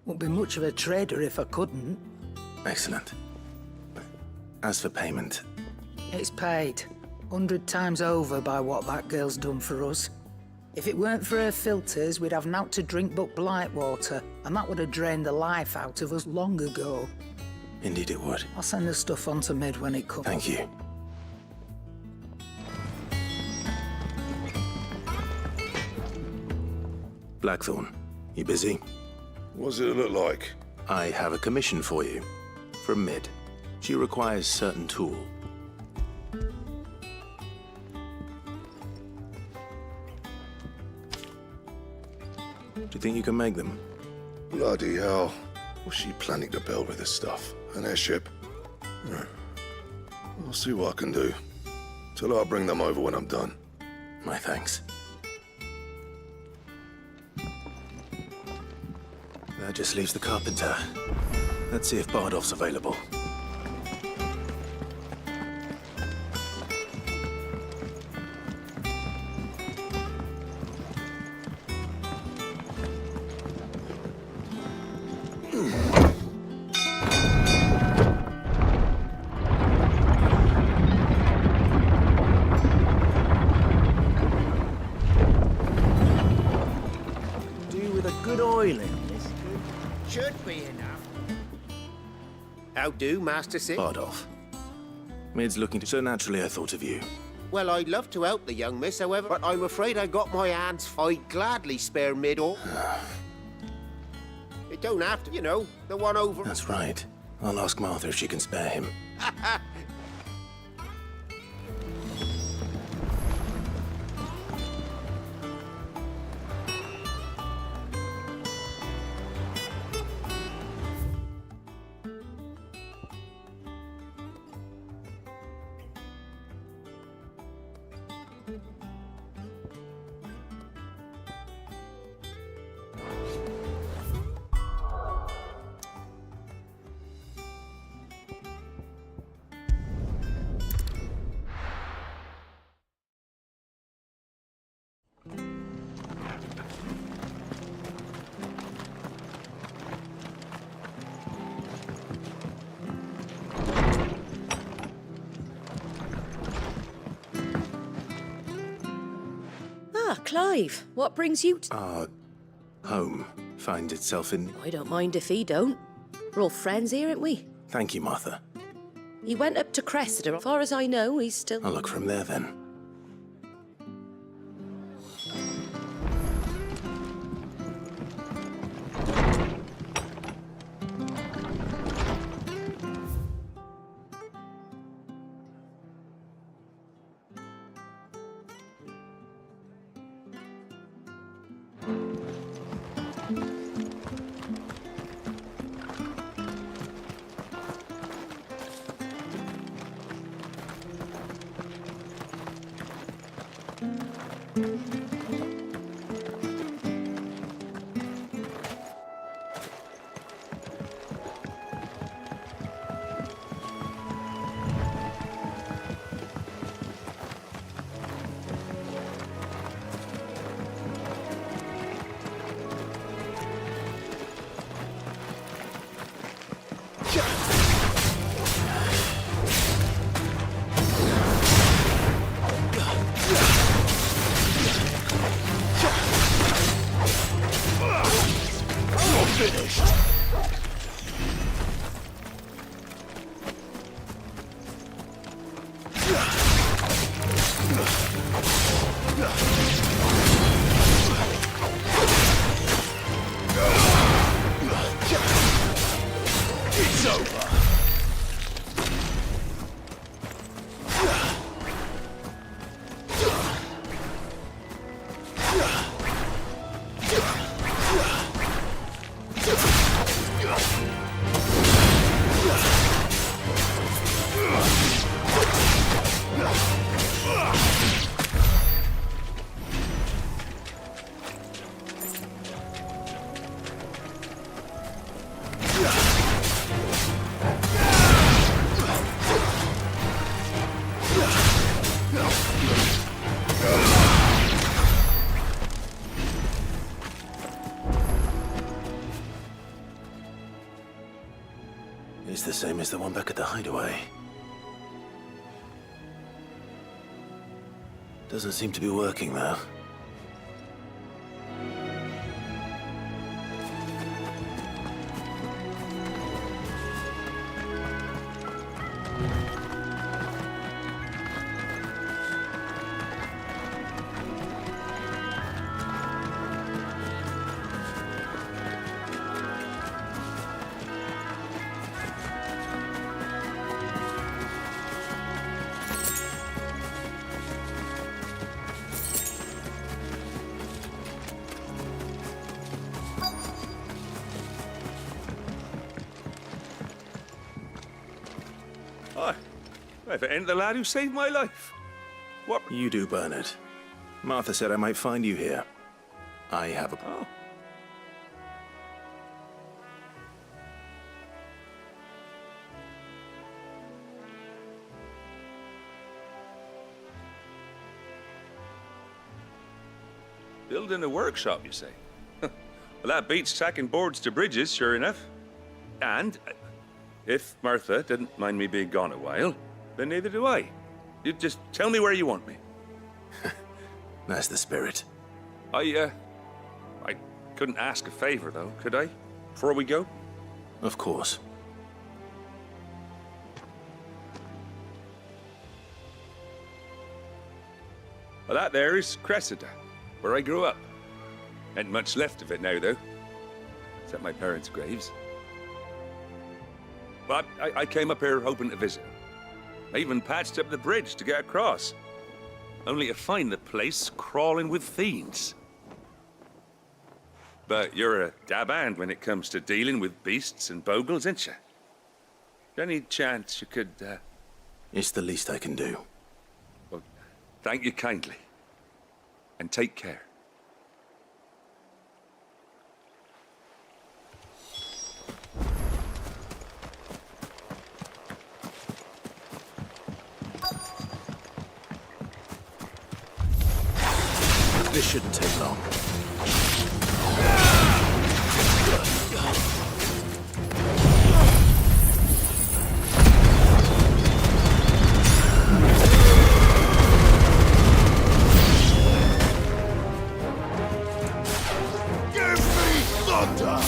Wouldn't be much of a trader if I couldn't. Excellent. As for payment, It's paid 100 times over by what that girl's done for us. If it weren't for her filters, we'd have naught to drink but blight water, and that would have drained the life out of us long ago. indeed it would. I'll send the stuff on to Mid when it comes. Thank you. Blackthorn, you busy? What does it look like? I have a commission for you. From Mid. She requires certain tool. Do you think you can make them? Bloody hell. What's she planning to build with this stuff? An airship? I'll see what I can do. Tell her I'll bring them over when I'm done. My thanks. That just leaves the carpenter. Let's see if Bardolph's available. Do with a good oil in this. Should be enough. How do, Master Sid? Bardolph. Mid's looking to... So naturally I thought of you. Well, I'd love to help the young miss, however, but I'm afraid I got my hands. I'd gladly spare Mid all. It don't have to, you know, the one over... That's right. I'll ask Martha if she can spare him. Clive, what brings you to... Our home finds itself in... I don't mind if he don't. We're all friends here, aren't we? Thank you, Martha. He went up to Cressida. As far as I know, he's still... I'll look from there then. It's the same as the one back at the hideaway. Doesn't seem to be working, though. If it ain't the lad who saved my life. What? You do, Bernard. Martha said I might find you here. I have a... Oh. Building a workshop, you say? Well, that beats tacking boards to bridges, sure enough. And if Martha didn't mind me being gone a while, then neither do I. You just tell me where you want me. That's the spirit. I couldn't ask a favor, though, could I? Before we go? Of course. Well, that there is Cressida, where I grew up. Ain't much left of it now, though. Except my parents' graves. But I came up here hoping to visit. I even patched up the bridge to get across. Only to find the place crawling with fiends. But you're a dab hand when it comes to dealing with beasts and bogles, ain't you? Any chance you could, It's the least I can do. Well, thank you kindly. And take care. This shouldn't take long. Give me thunder!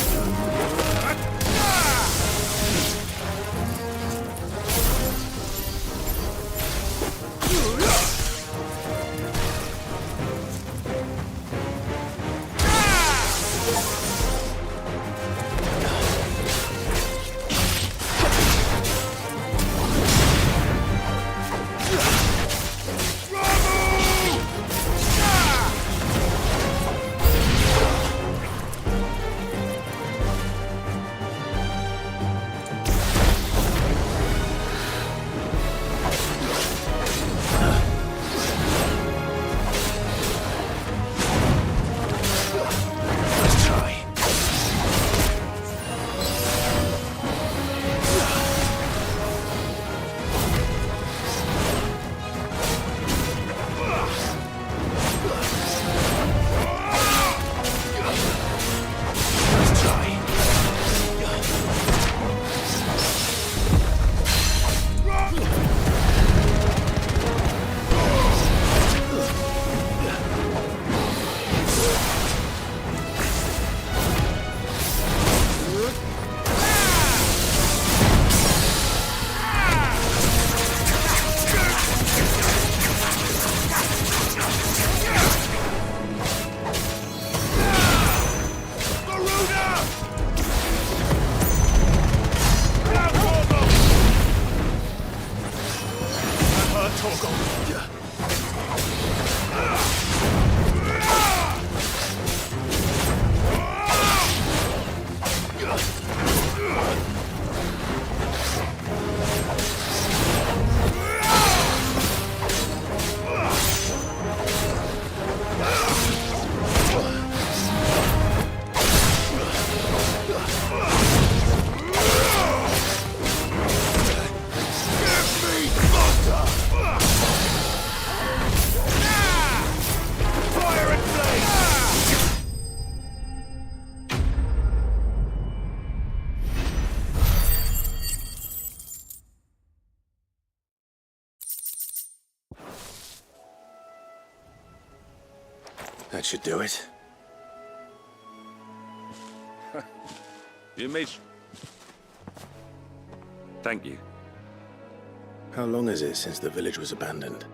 That should do it. You made... Thank you. How long is it since the village was abandoned?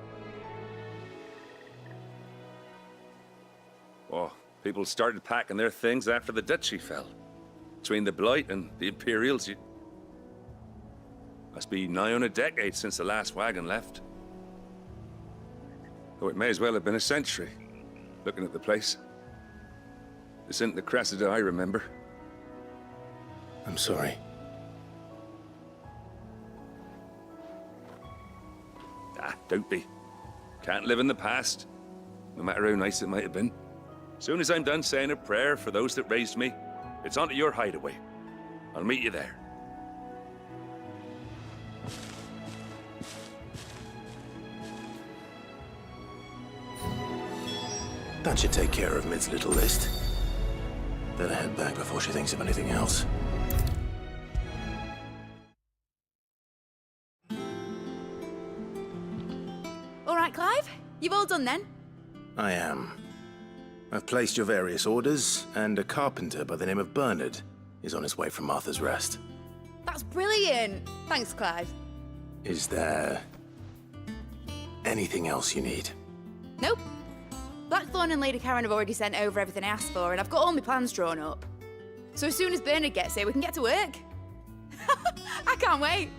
Oh, people started packing their things after the duchy fell. Between the Blight and the Imperials, must be nigh on a decade since the last wagon left. Though it may as well have been a century, looking at the place. This isn't the Cressida I remember. I'm sorry. Ah, don't be. Can't live in the past, no matter how nice it might have been. Soon as I'm done saying a prayer for those that raised me, it's on to your hideaway. I'll meet you there. That should take care of Mid's little list. Better head back before she thinks of anything else. All right, Clive. You've all done then? I am. I've placed your various orders, and a carpenter by the name of Bernard is on his way from Martha's Rest. That's brilliant. Thanks, Clive. Is there anything else you need? Nope. Blackthorn and Lady Karen have already sent over everything I asked for, and I've got all my plans drawn up. So as soon as Bernard gets here, we can get to work. I can't wait.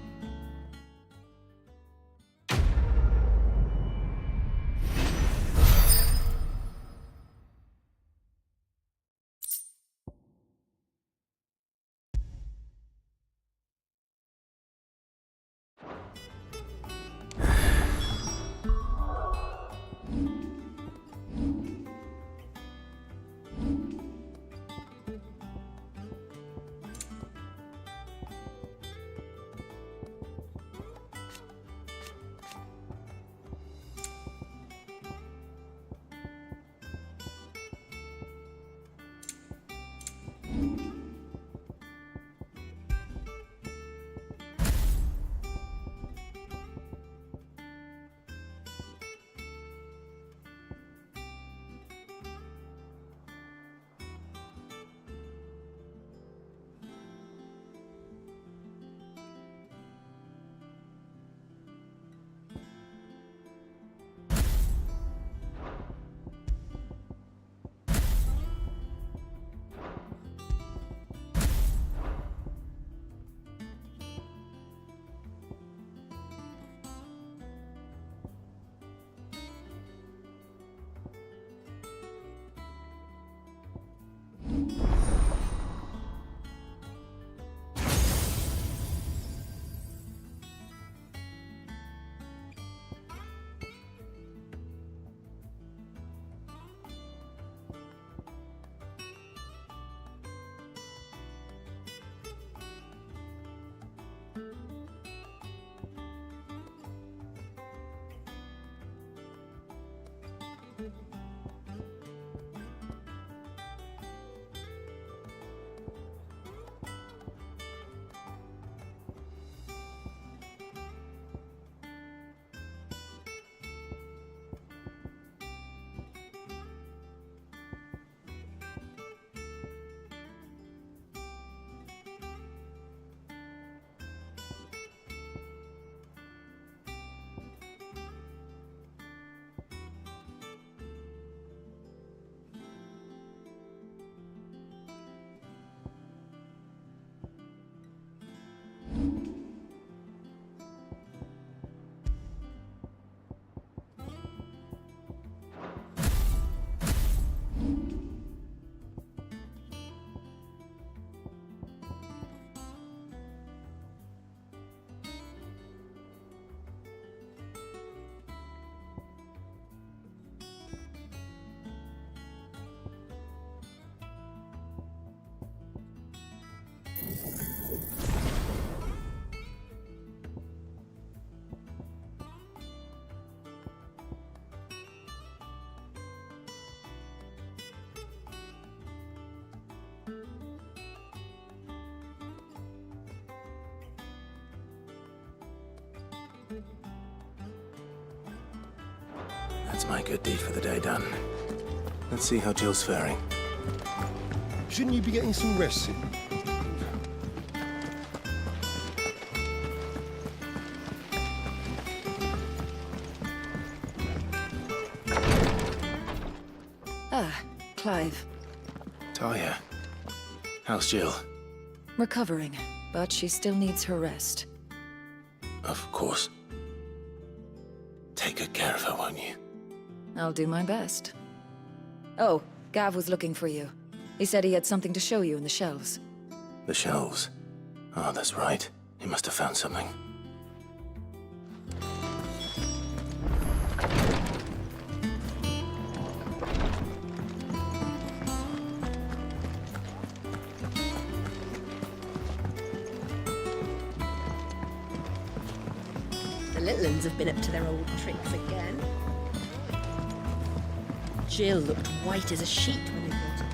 That's my good deed for the day done. Let's see how Jill's faring. Shouldn't you be getting some rest soon? Ah, Clive. Talia. How's Jill? Recovering, but she still needs her rest. Of course. Take good care of her, won't you? I'll do my best. Oh, Gav was looking for you. He said he had something to show you in the shelves. The shelves. Oh, that's right. He must have found something. The little uns have been up to their old tricks again. Jill looked white as a sheet when we brought her.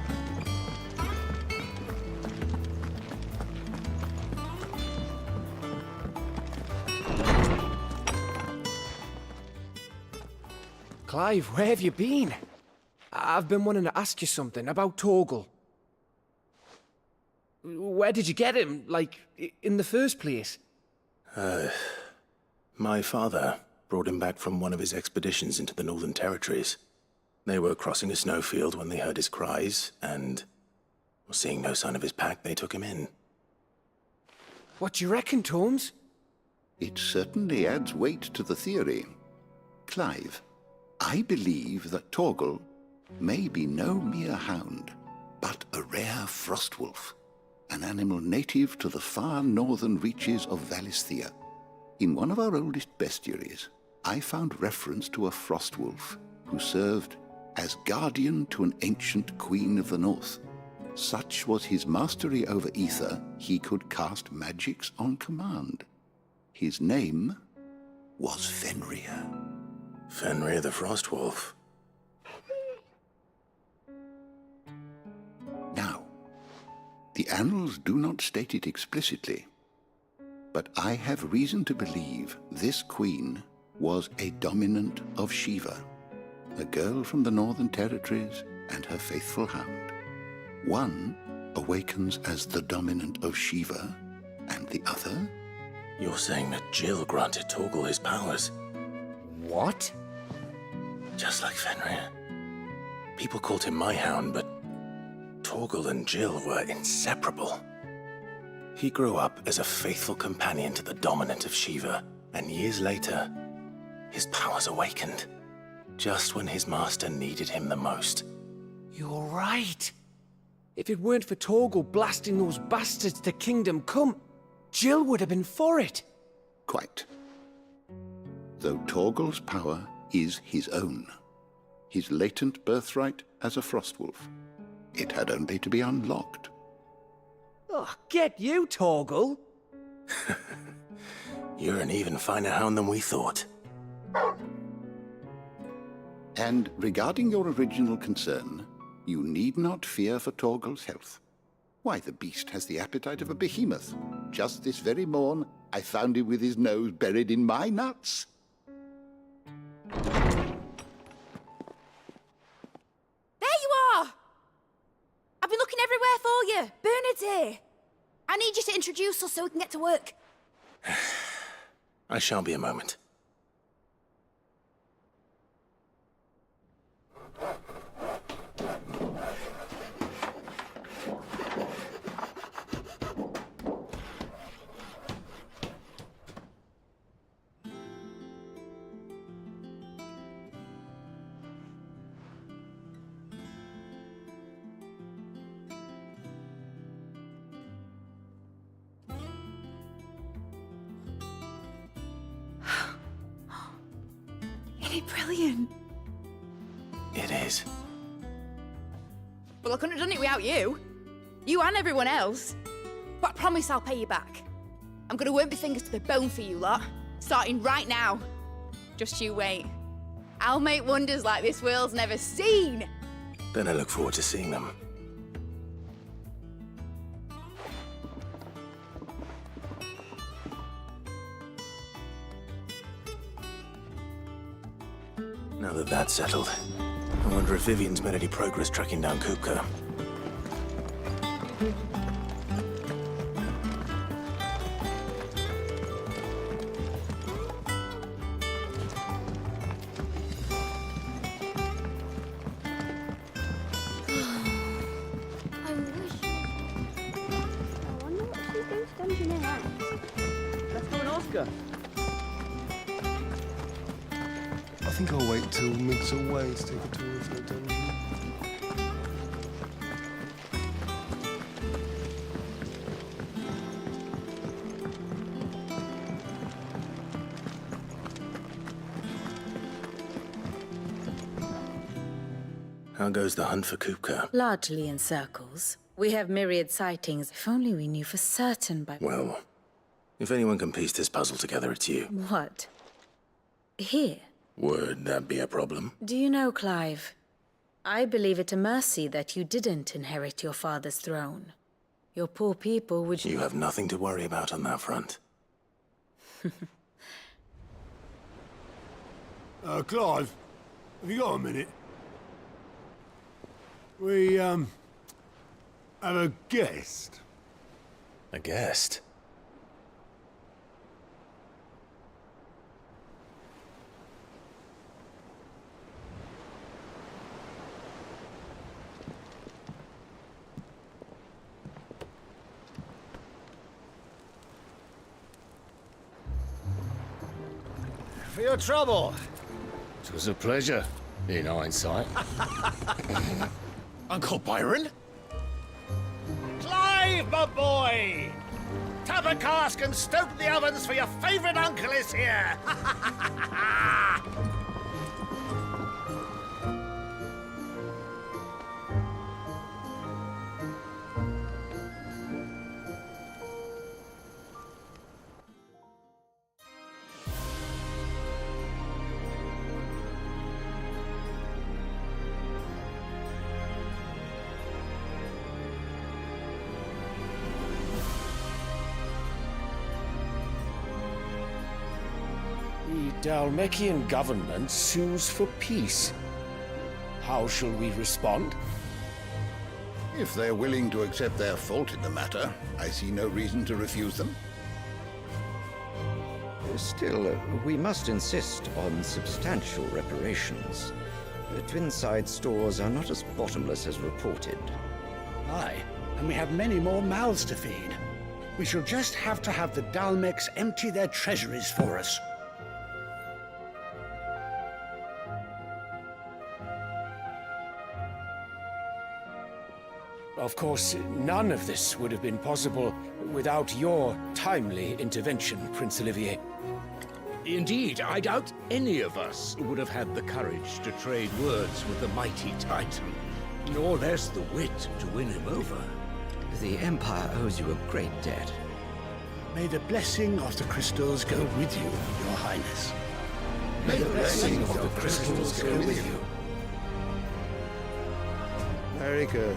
Clive, where have you been? I've been wanting to ask you something about Torgal. Where did you get him, like, in the first place? My father brought him back from one of his expeditions into the Northern Territories. They were crossing a snowfield when they heard his cries, and seeing no sign of his pack, they took him in. What do you reckon, Torms? It certainly adds weight to the theory. Clive, I believe that Torgal may be no mere hound, but a rare frostwolf, an animal native to the far northern reaches of Valisthea. In one of our oldest bestiaries, I found reference to a frostwolf who served as guardian to an ancient queen of the north. Such was his mastery over ether, he could cast magics on command. His name was Fenrir. Fenrir the Frostwolf. Now, the annals do not state it explicitly, but I have reason to believe this queen was a dominant of Shiva, a girl from the Northern Territories and her faithful hound. One awakens as the dominant of Shiva, and the other? You're saying that Jill granted Torgal his powers? What? Just like Fenrir. People called him my hound, but Torgal and Jill were inseparable. He grew up as a faithful companion to the dominant of Shiva, and years later, his powers awakened, just when his master needed him the most. You're right. If it weren't for Torgal blasting those bastards to Kingdom Come, Jill would have been for it. Quite. Though Torgal's power is his own, his latent birthright as a Frostwolf, it had only to be unlocked. Oh, get you, Torgal! You're an even finer hound than we thought. And regarding your original concern, you need not fear for Torgal's health. Why, the beast has the appetite of a behemoth. Just this very morn, I found him with his nose buried in my nuts. There you are! I've been looking everywhere for you. Bernard's here. I need you to introduce us so we can get to work. I shall be a moment. Isn't it brilliant? It is. Well, I couldn't have done it without you. You and everyone else. But I promise I'll pay you back. I'm gonna work my fingers to the bone for you lot, starting right now. Just you wait. I'll make wonders like this world's never seen. Then I look forward to seeing them. Now that that's settled, I wonder if Vivian's made any progress tracking down Kupka. I wish. I wonder what she thinks Dungeon next. Let's go and ask her. I think I'll wait till Mig's away to take a tour of the dungeon. How goes the hunt for Kupka? Largely in circles. We have myriad sightings. If only we knew for certain by... Well, if anyone can piece this puzzle together, it's you. What? Here? Would that be a problem? Do you know, Clive? I believe it a mercy that you didn't inherit your father's throne. Your poor people would... You have nothing to worry about on that front. Clive, have you got a minute? We, have a guest. A guest? For your trouble. It was a pleasure, in hindsight. Uncle Byron? Clive, my boy! Tap a cask and stoke the ovens, for your favourite uncle is here! The Dalmekian government sues for peace. How shall we respond? If they're willing to accept their fault in the matter, I see no reason to refuse them. Still, we must insist on substantial reparations. The Twinside stores are not as bottomless as reported. Aye, and we have many more mouths to feed. We shall just have to have the Dalmecs empty their treasuries for us. Of course, none of this would have been possible without your timely intervention, Prince Olivier. Indeed, I doubt any of us would have had the courage to trade words with the mighty Titan, nor less the wit to win him over. The Empire owes you a great debt. May the blessing of the crystals go with you, Your Highness. May the blessing of the crystals go with you. Very good.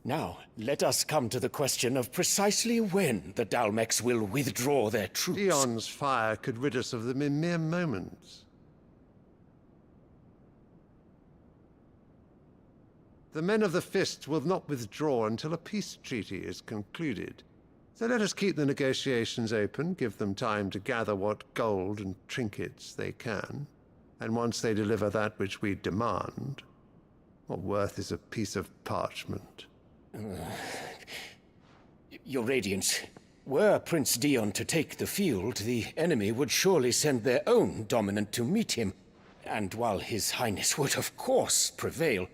Now, let us come to the question of precisely when the Dalmecs will withdraw their troops. Dion's fire could rid us of them in mere moments. The men of the Fist will not withdraw until a peace treaty is concluded. So let us keep the negotiations open, give them time to gather what gold and trinkets they can, and once they deliver that which we demand, what worth is a piece of parchment? Your Radiance, were Prince Dion to take the field, the enemy would surely send their own dominant to meet him. And while His Highness would of course prevail,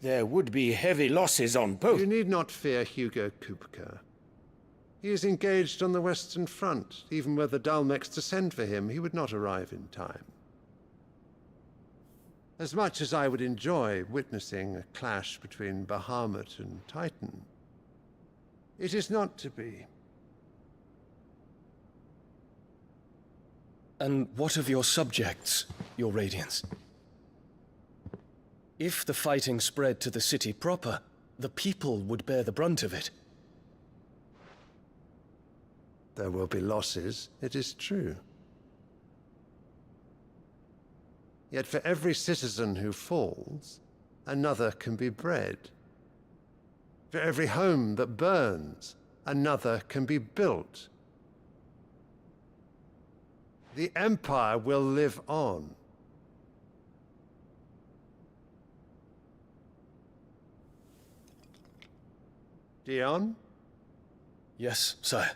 there would be heavy losses on both. You need not fear Hugo Kupka. He is engaged on the Western Front. Even were the Dalmecs to send for him, he would not arrive in time. As much as I would enjoy witnessing a clash between Bahamut and Titan, it is not to be. And what of your subjects, Your Radiance? If the fighting spread to the city proper, the people would bear the brunt of it. There will be losses, it is true. Yet for every citizen who falls, another can be bred. For every home that burns, another can be built. The Empire will live on. Dion? Yes, sire.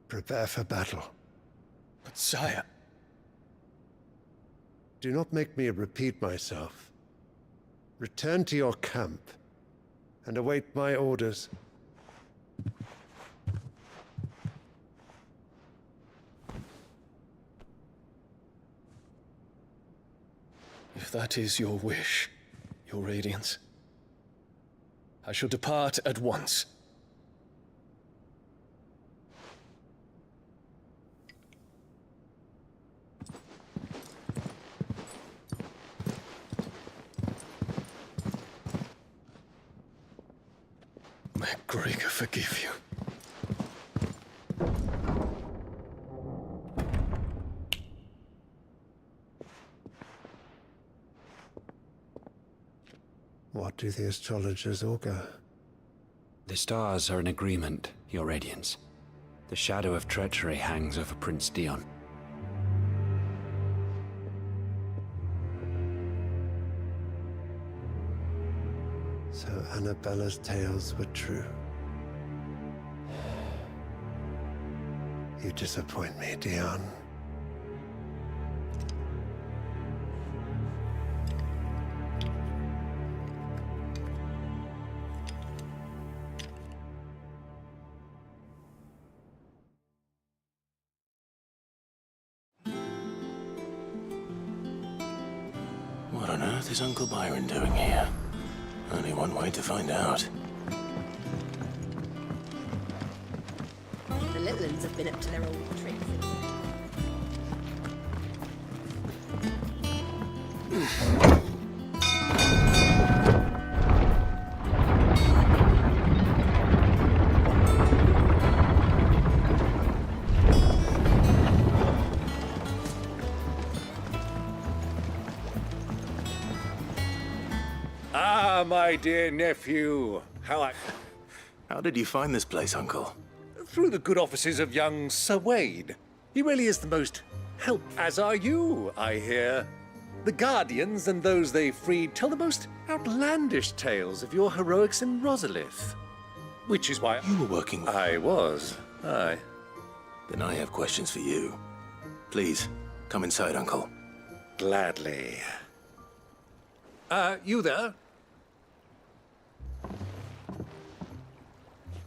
Prepare for battle. But sire... Do not make me repeat myself. Return to your camp and await my orders. If that is your wish, your Radiance, I shall depart at once. May Gregor forgive you. What do the astrologers augur? The stars are in agreement, Your Radiance. The shadow of treachery hangs over Prince Dion. So Annabella's tales were true. You disappoint me, Dion. What on earth is Uncle Byron doing here? Only one way to find out. The little ones have been up to their old tricks. Ah, my dear nephew. How did you find this place, Uncle? Through the good offices of young Sir Wade. He really is the most helpful. As are you, I hear. The Guardians and those they freed tell the most outlandish tales of your heroics in Rosalith. Which is why... You were working with... I was. Aye. Then I have questions for you. Please, come inside, Uncle. Gladly. You there?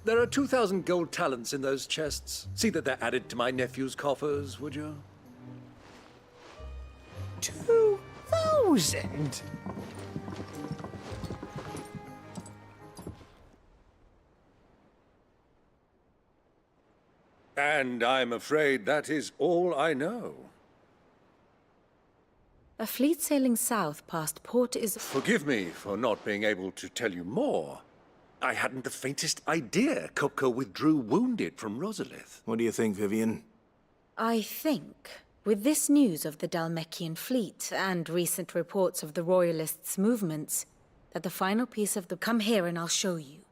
There are 2,000 gold talents in those chests. See that they're added to my nephew's coffers, would you? 2,000? And I'm afraid that is all I know. A fleet sailing south past Port is... Forgive me for not being able to tell you more. I hadn't the faintest idea Kupka withdrew wounded from Rosalith. What do you think, Vivian? I think, with this news of the Dhalmekian fleet and recent reports of the Royalists' movements, that the final piece of the... Come here and I'll show you.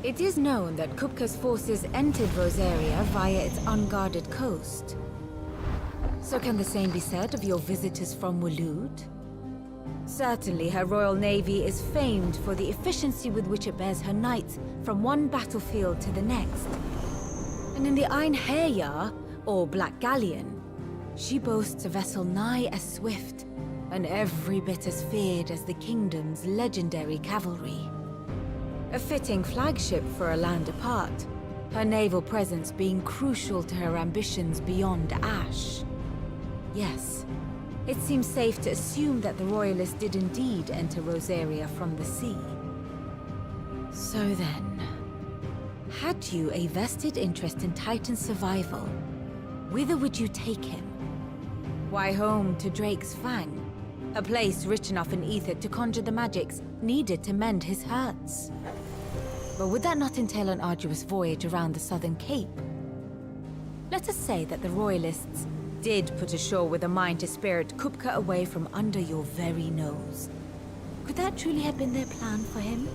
It is known that Kupka's forces entered Rosaria via its unguarded coast. So can the same be said of your visitors from Waloed? Certainly, her royal navy is famed for the efficiency with which it bears her knights from one battlefield to the next. And in the Einherjar, or Black Galleon, she boasts a vessel nigh as swift and every bit as feared as the kingdom's legendary cavalry. A fitting flagship for a land apart, her naval presence being crucial to her ambitions beyond Ash. Yes, it seems safe to assume that the Royalists did indeed enter Rosaria from the sea. So then, had you a vested interest in Titan's survival, whither would you take him? Why, home to Drake's Fang, a place rich enough in ether to conjure the magics needed to mend his hurts. But would that not entail an arduous voyage around the southern cape? Let us say that the Royalists did put ashore with a mind to spirit Kupka away from under your very nose. Could that truly have been their plan for him?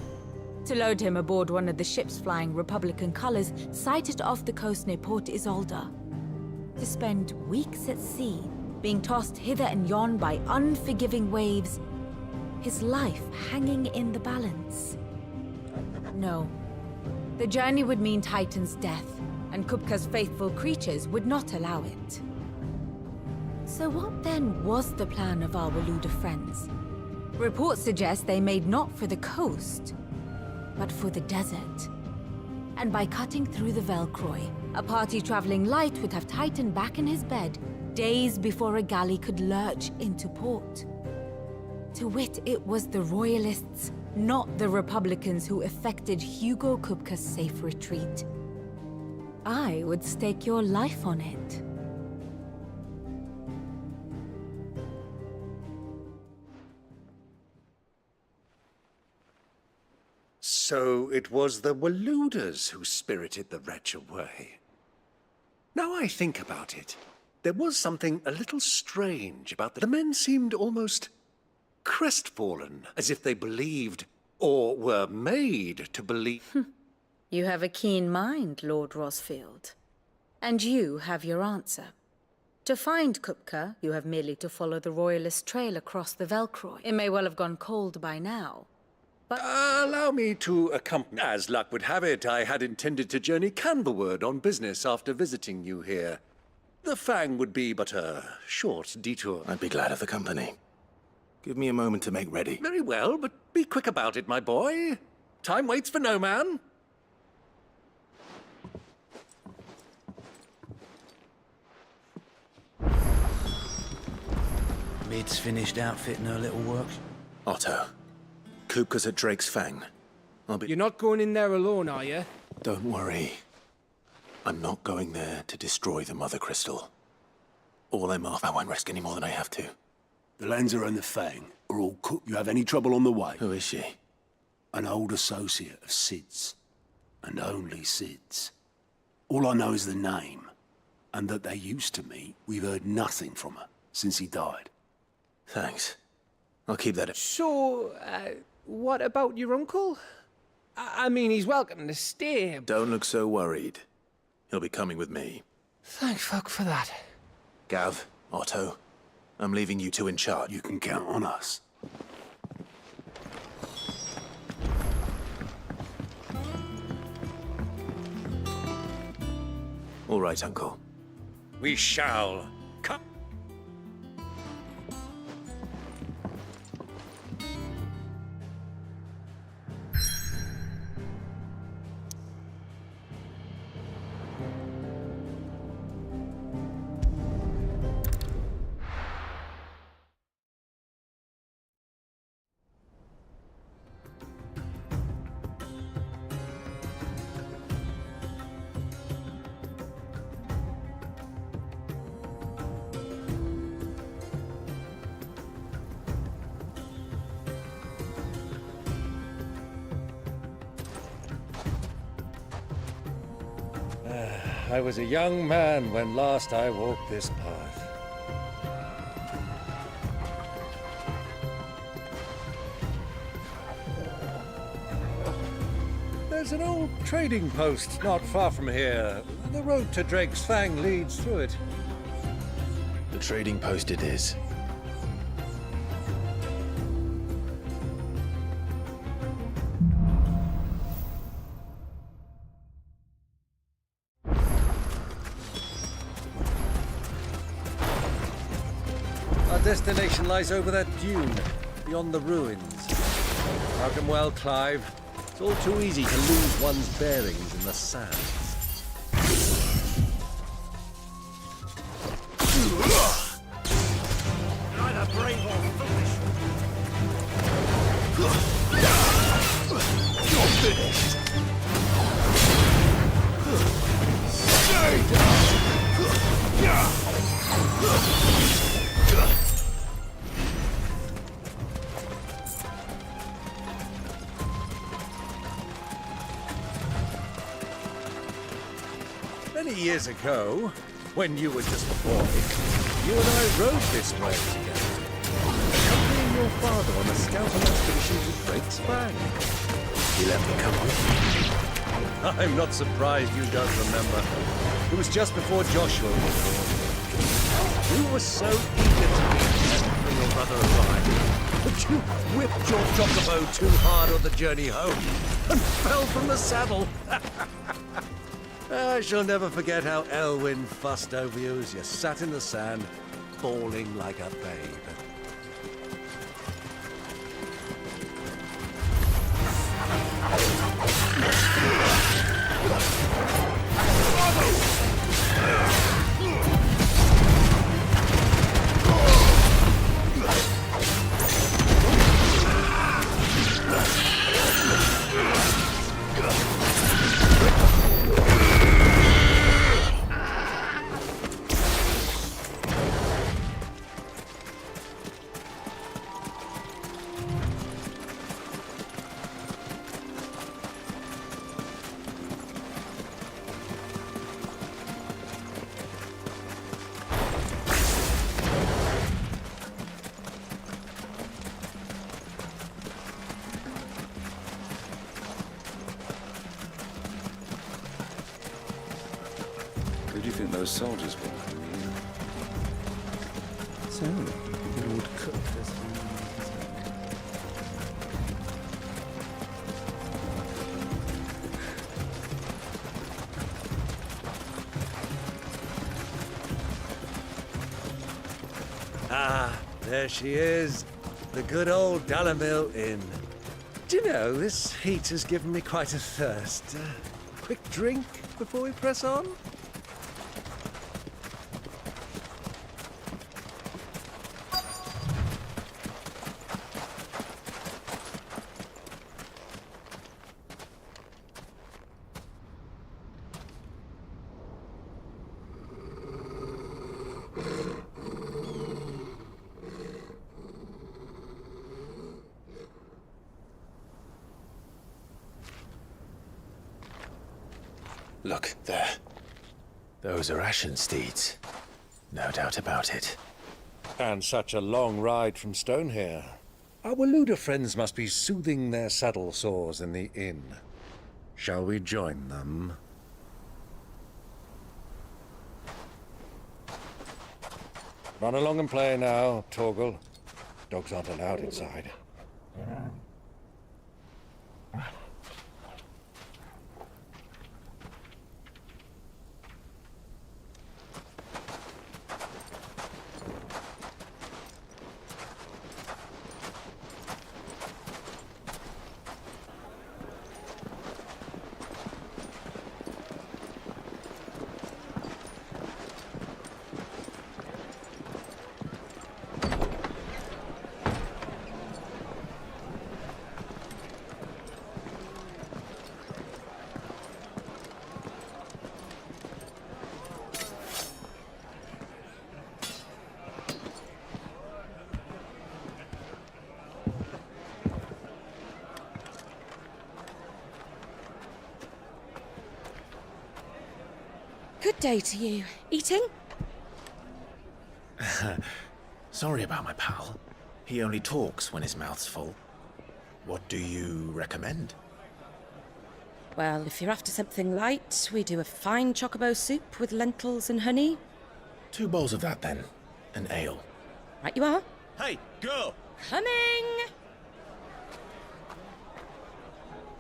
To load him aboard one of the ships flying Republican colors sighted off the coast near Port Isolde? To spend weeks at sea, being tossed hither and yon by unforgiving waves, his life hanging in the balance? No. The journey would mean Titan's death, and Kupka's faithful creatures would not allow it. So what then was the plan of our Waloed friends? Reports suggest they made not for the coast, but for the desert. And by cutting through the Velcroy, a party traveling light would have Titan back in his bed days before a galley could lurch into port. To wit, it was the Royalists, not the Republicans, who effected Hugo Kupka's safe retreat. I would stake your life on it. So it was the Waloeders who spirited the wretch away. Now I think about it, there was something a little strange about the men seemed almost crestfallen, as if they believed, or were made to believe. You have a keen mind, Lord Rosfield. And you have your answer. To find Kupka, you have merely to follow the Royalist trail across the Velcroy. It may well have gone cold by now, but... Allow me to accompany. As luck would have it, I had intended to journey Canberward on business after visiting you here. The Fang would be but a short detour. I'd be glad of the company. Give me a moment to make ready. Very well, but be quick about it, my boy. Time waits for no man. Mid's finished outfitting her little works. Otto, Kupka's at Drake's Fang. You're not going in there alone, are you? Don't worry. I'm not going there to destroy the Mother Crystal. All I'm after, I won't risk any more than I have to. The Lanza and the Fang are all cooked. You have any trouble on the way? Who is she? An old associate of Sid's. And only Sid's. All I know is the name, and that they used to meet. We've heard nothing from her since he died. Thanks. I'll keep that. So, what about your uncle? I mean, he's welcome to stay. Don't look so worried. He'll be coming with me. Thank fuck for that. Gav, Otto, I'm leaving you two in charge. You can count on us. All right, Uncle. We shall come. I was a young man when last I walked this path. There's an old trading post not far from here. The road to Drake's Fang leads through it. The trading post it is. Our destination lies over that dune, beyond the ruins. Welcome well, Clive. It's all too easy to lose one's bearings in the sand. Neither brave or foolish. You're finished. Stay down. Many years ago, when you were just a boy, you and I rode this way together, accompanying your father on a scouting expedition to Drake's Fang. He let me come with you. I'm not surprised you don't remember. It was just before Joshua was born. You were so eager to be there when your brother arrived, but you whipped your chocobo too hard on the journey home and fell from the saddle. I shall never forget how Elwyn fussed over you as you sat in the sand, bawling like a babe. Who do you think those soldiers were? So, Lord Cook has... Ah, there she is. The good old Dalamil Inn. Do you know, this heat has given me quite a thirst. Quick drink before we press on? Look, there. Those are Ashen steeds. No doubt about it. And such a long ride from Stonehere. Our Waluda friends must be soothing their saddle sores in the inn. Shall we join them? Run along and play now, Torgal. Dogs aren't allowed inside. Good day to you. Eating? Sorry about my pal. He only talks when his mouth's full. What do you recommend? Well, if you're after something light, we do a fine chocobo soup with lentils and honey. 2 bowls of that, then. And ale. Right you are. Hey, girl! Coming!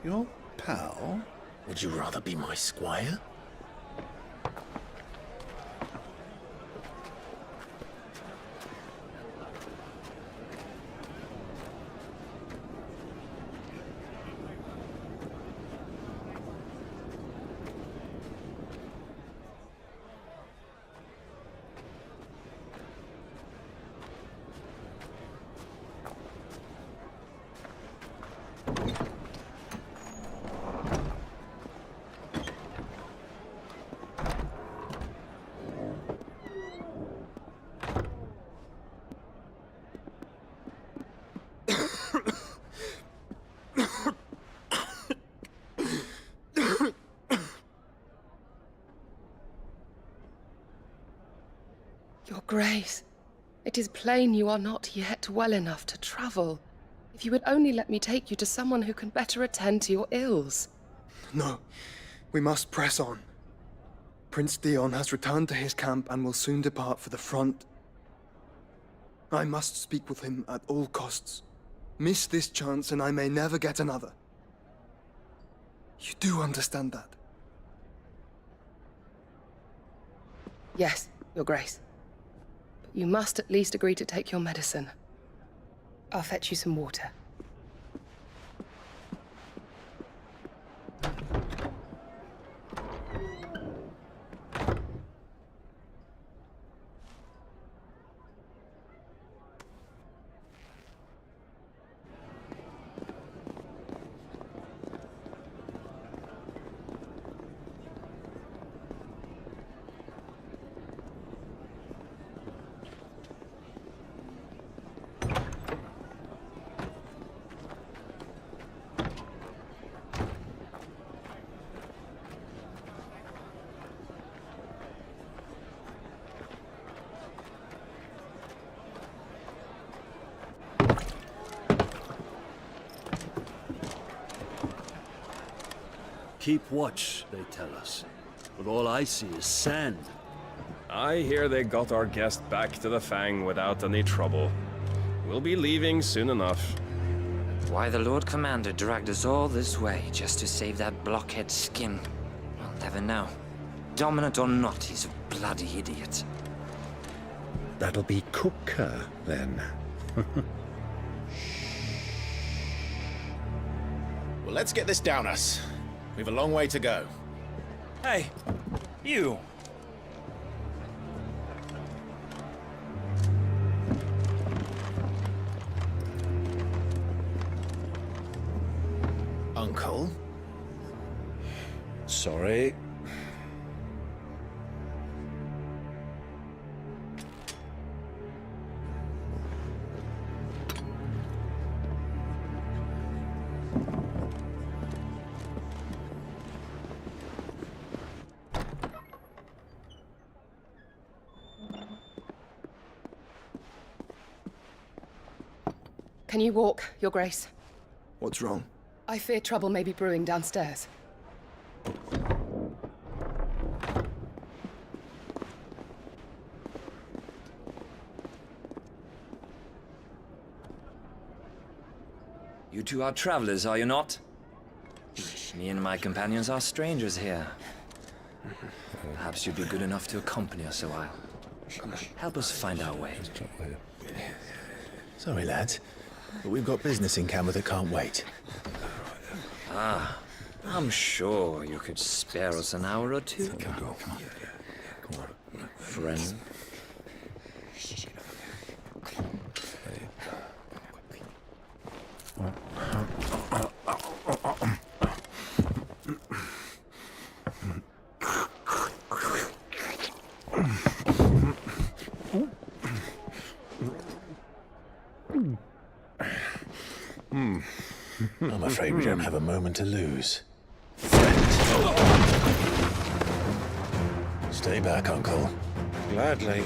Your pal? Would you rather be my squire? Your Grace, it is plain you are not yet well enough to travel. If you would only let me take you to someone who can better attend to your ills. No, we must press on. Prince Dion has returned to his camp and will soon depart for the front. I must speak with him at all costs. Miss this chance and I may never get another. You do understand that? Yes, Your Grace. But you must at least agree to take your medicine. I'll fetch you some water. Keep watch, they tell us. But all I see is sand. I hear they got our guest back to the Fang without any trouble. We'll be leaving soon enough. Why the Lord Commander dragged us all this way just to save that blockhead skin, I'll never know. Dominant or not, he's a bloody idiot. That'll be Cooker, then. Well, let's get this down us. We've a long way to go. Hey, you! Uncle? Sorry. Can you walk, Your Grace? What's wrong? I fear trouble may be brewing downstairs. You two are travelers, are you not? Me and my companions are strangers here. Perhaps you'd be good enough to accompany us a while. Help us find our way. Sorry, lads, but we've got business in Camber that can't wait. Ah, I'm sure you could spare us an hour or two. Come on. Friend. I'm afraid we don't have a moment to lose. Stay back, Uncle. Gladly.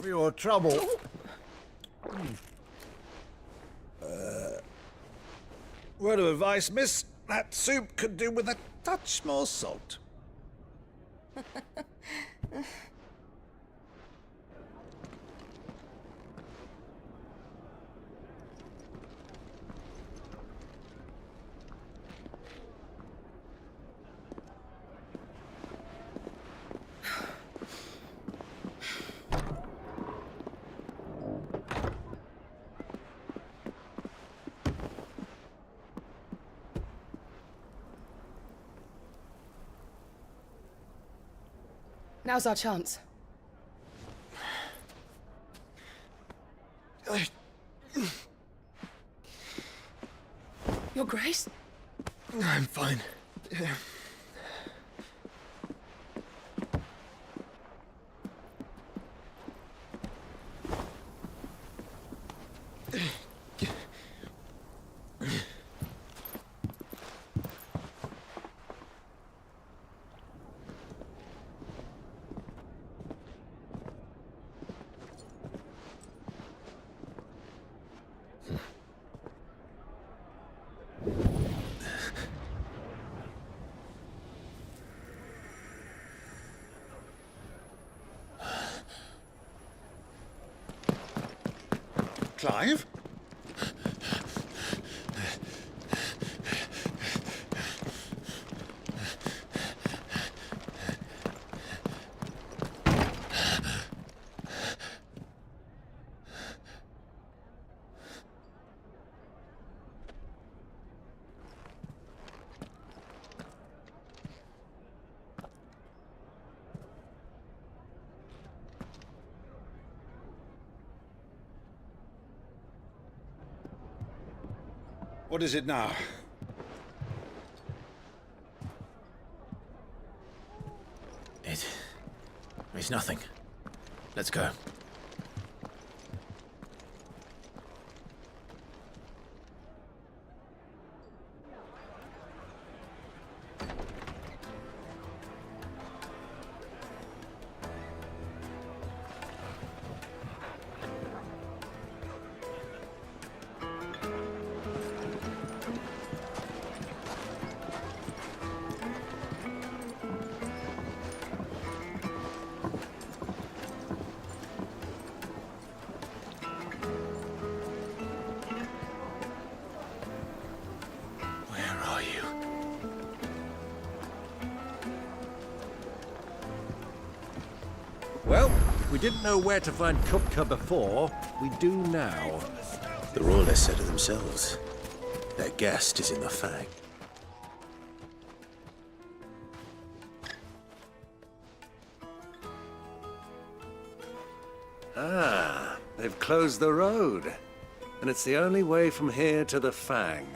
for your trouble. Word of advice, miss. That soup could do with a touch more salt. Now's our chance. Your Grace? I'm fine. Clive? What is it now? It's nothing. Let's go. Well, we didn't know where to find Kupka before. We do now. The Royalists said it themselves. Their guest is in the Fang. Ah, they've closed the road. And it's the only way from here to the Fang.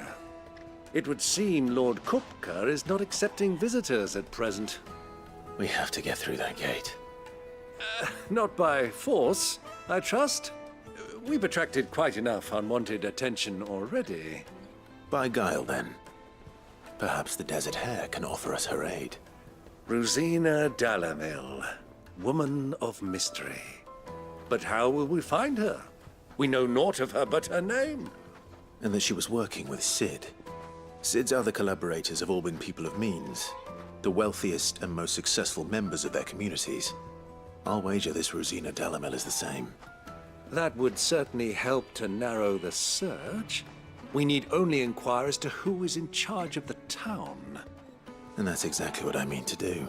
It would seem Lord Kupka is not accepting visitors at present. We have to get through that gate. Not by force, I trust. We've attracted quite enough unwanted attention already. By guile, then. Perhaps the Desert Hare can offer us her aid. Rosina Dalamil, woman of mystery. But how will we find her? We know naught of her but her name. And that she was working with Sid. Sid's other collaborators have all been people of means, the wealthiest and most successful members of their communities. I'll wager this Rosina Dalamel is the same. That would certainly help to narrow the search. We need only inquire as to who is in charge of the town. And that's exactly what I mean to do.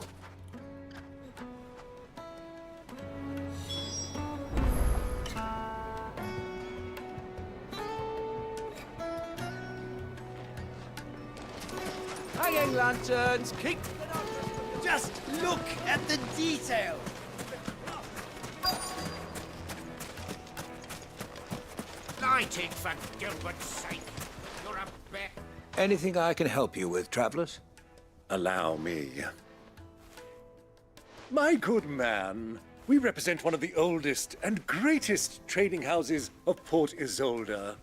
Hanging lanterns, keep... Just look at the detail! Lighting, for Gilbert's sake! You're a bear. Anything I can help you with, travelers? Allow me. My good man, we represent one of the oldest and greatest trading houses of Port Isolde.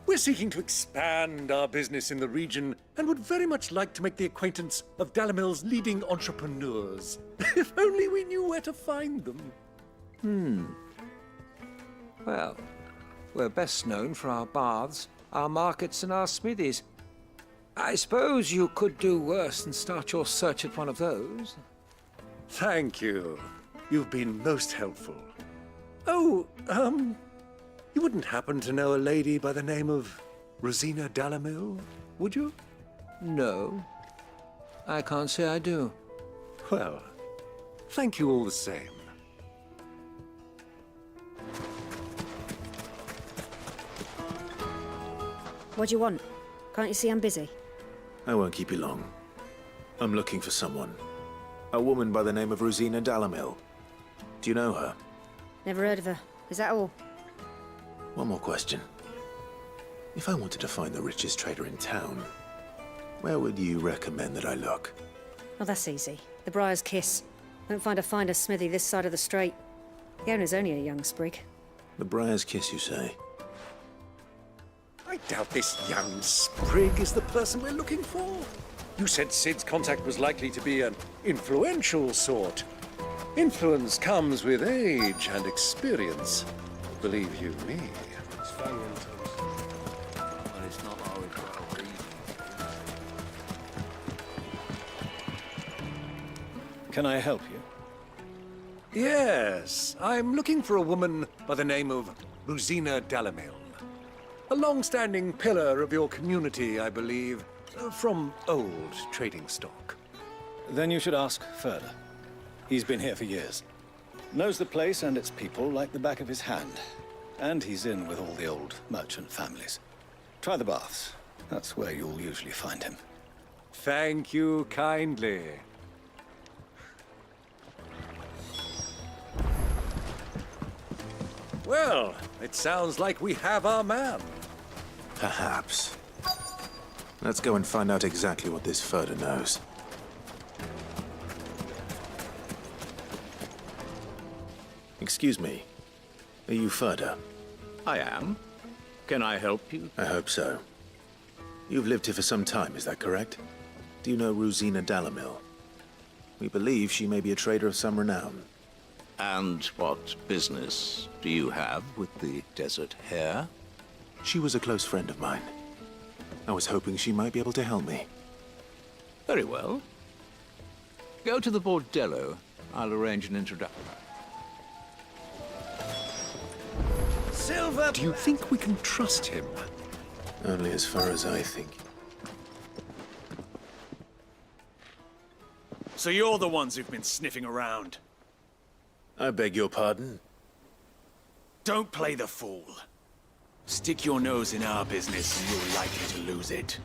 We're seeking to expand our business in the region and would very much like to make the acquaintance of Dalamil's leading entrepreneurs. If only we knew where to find them. Well, we're best known for our baths, our markets, and our smithies. I suppose you could do worse than start your search at one of those. Thank you. You've been most helpful. Oh, you wouldn't happen to know a lady by the name of Rosina Dalamil, would you? No. I can't say I do. Well, thank you all the same. What do you want? Can't you see I'm busy? I won't keep you long. I'm looking for someone. A woman by the name of Rosina Dalamil. Do you know her? Never heard of her. Is that all? One more question. If I wanted to find the richest trader in town, where would you recommend that I look? Oh, that's easy. The Briar's Kiss. Won't find a finer smithy this side of the strait. The owner's only a young sprig. The Briar's Kiss, you say? I doubt this young sprig is the person we're looking for. You said Sid's contact was likely to be an influential sort. Influence comes with age and experience. Believe you me. It's Fanion toast. But it's not always well read. Can I help you? Yes, I'm looking for a woman by the name of Rosina Dalamil. A long-standing pillar of your community, I believe, from old trading stock. Then you should ask further. He's been here for years. Knows the place and its people like the back of his hand. And he's in with all the old merchant families. Try the baths. That's where you'll usually find him. Thank you kindly. Well, it sounds like we have our man. Perhaps. Let's go and find out exactly what this Furder knows. Excuse me. Are you Furder? I am. Can I help you? I hope so. You've lived here for some time, is that correct? Do you know Rosina Dalamil? We believe she may be a trader of some renown. And what business do you have with the desert hare? She was a close friend of mine. I was hoping she might be able to help me. Very well. Go to the bordello. I'll arrange an introduction. Silver! Do you think we can trust him? Only as far as I think. So you're the ones who've been sniffing around? I beg your pardon? Don't play the fool. Stick your nose in our business and you're likely to lose it.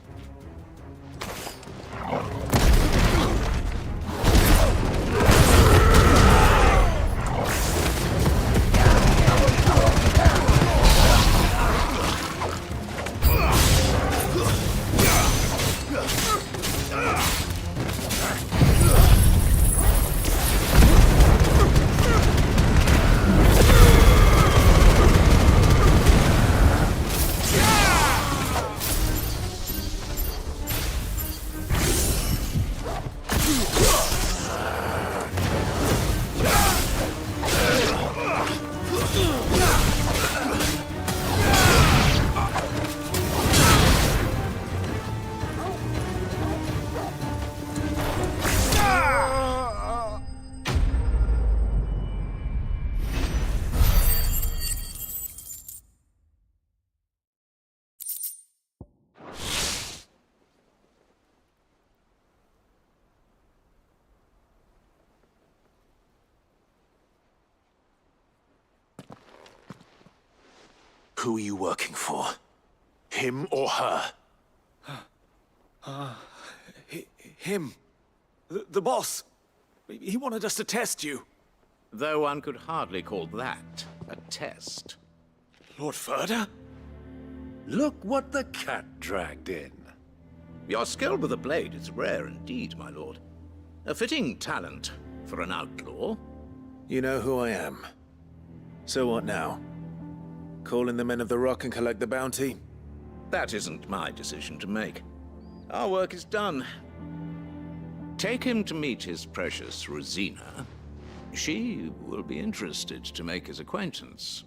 Who are you working for? Him or her? Him. The boss. He wanted us to test you. Though one could hardly call that a test. Lord Furder? Look what the cat dragged in. Your skill with the blade is rare indeed, my lord. A fitting talent for an outlaw. You know who I am. So what now? Call in the men of the Rock and collect the bounty? That isn't my decision to make. Our work is done. Take him to meet his precious Rosina. She will be interested to make his acquaintance.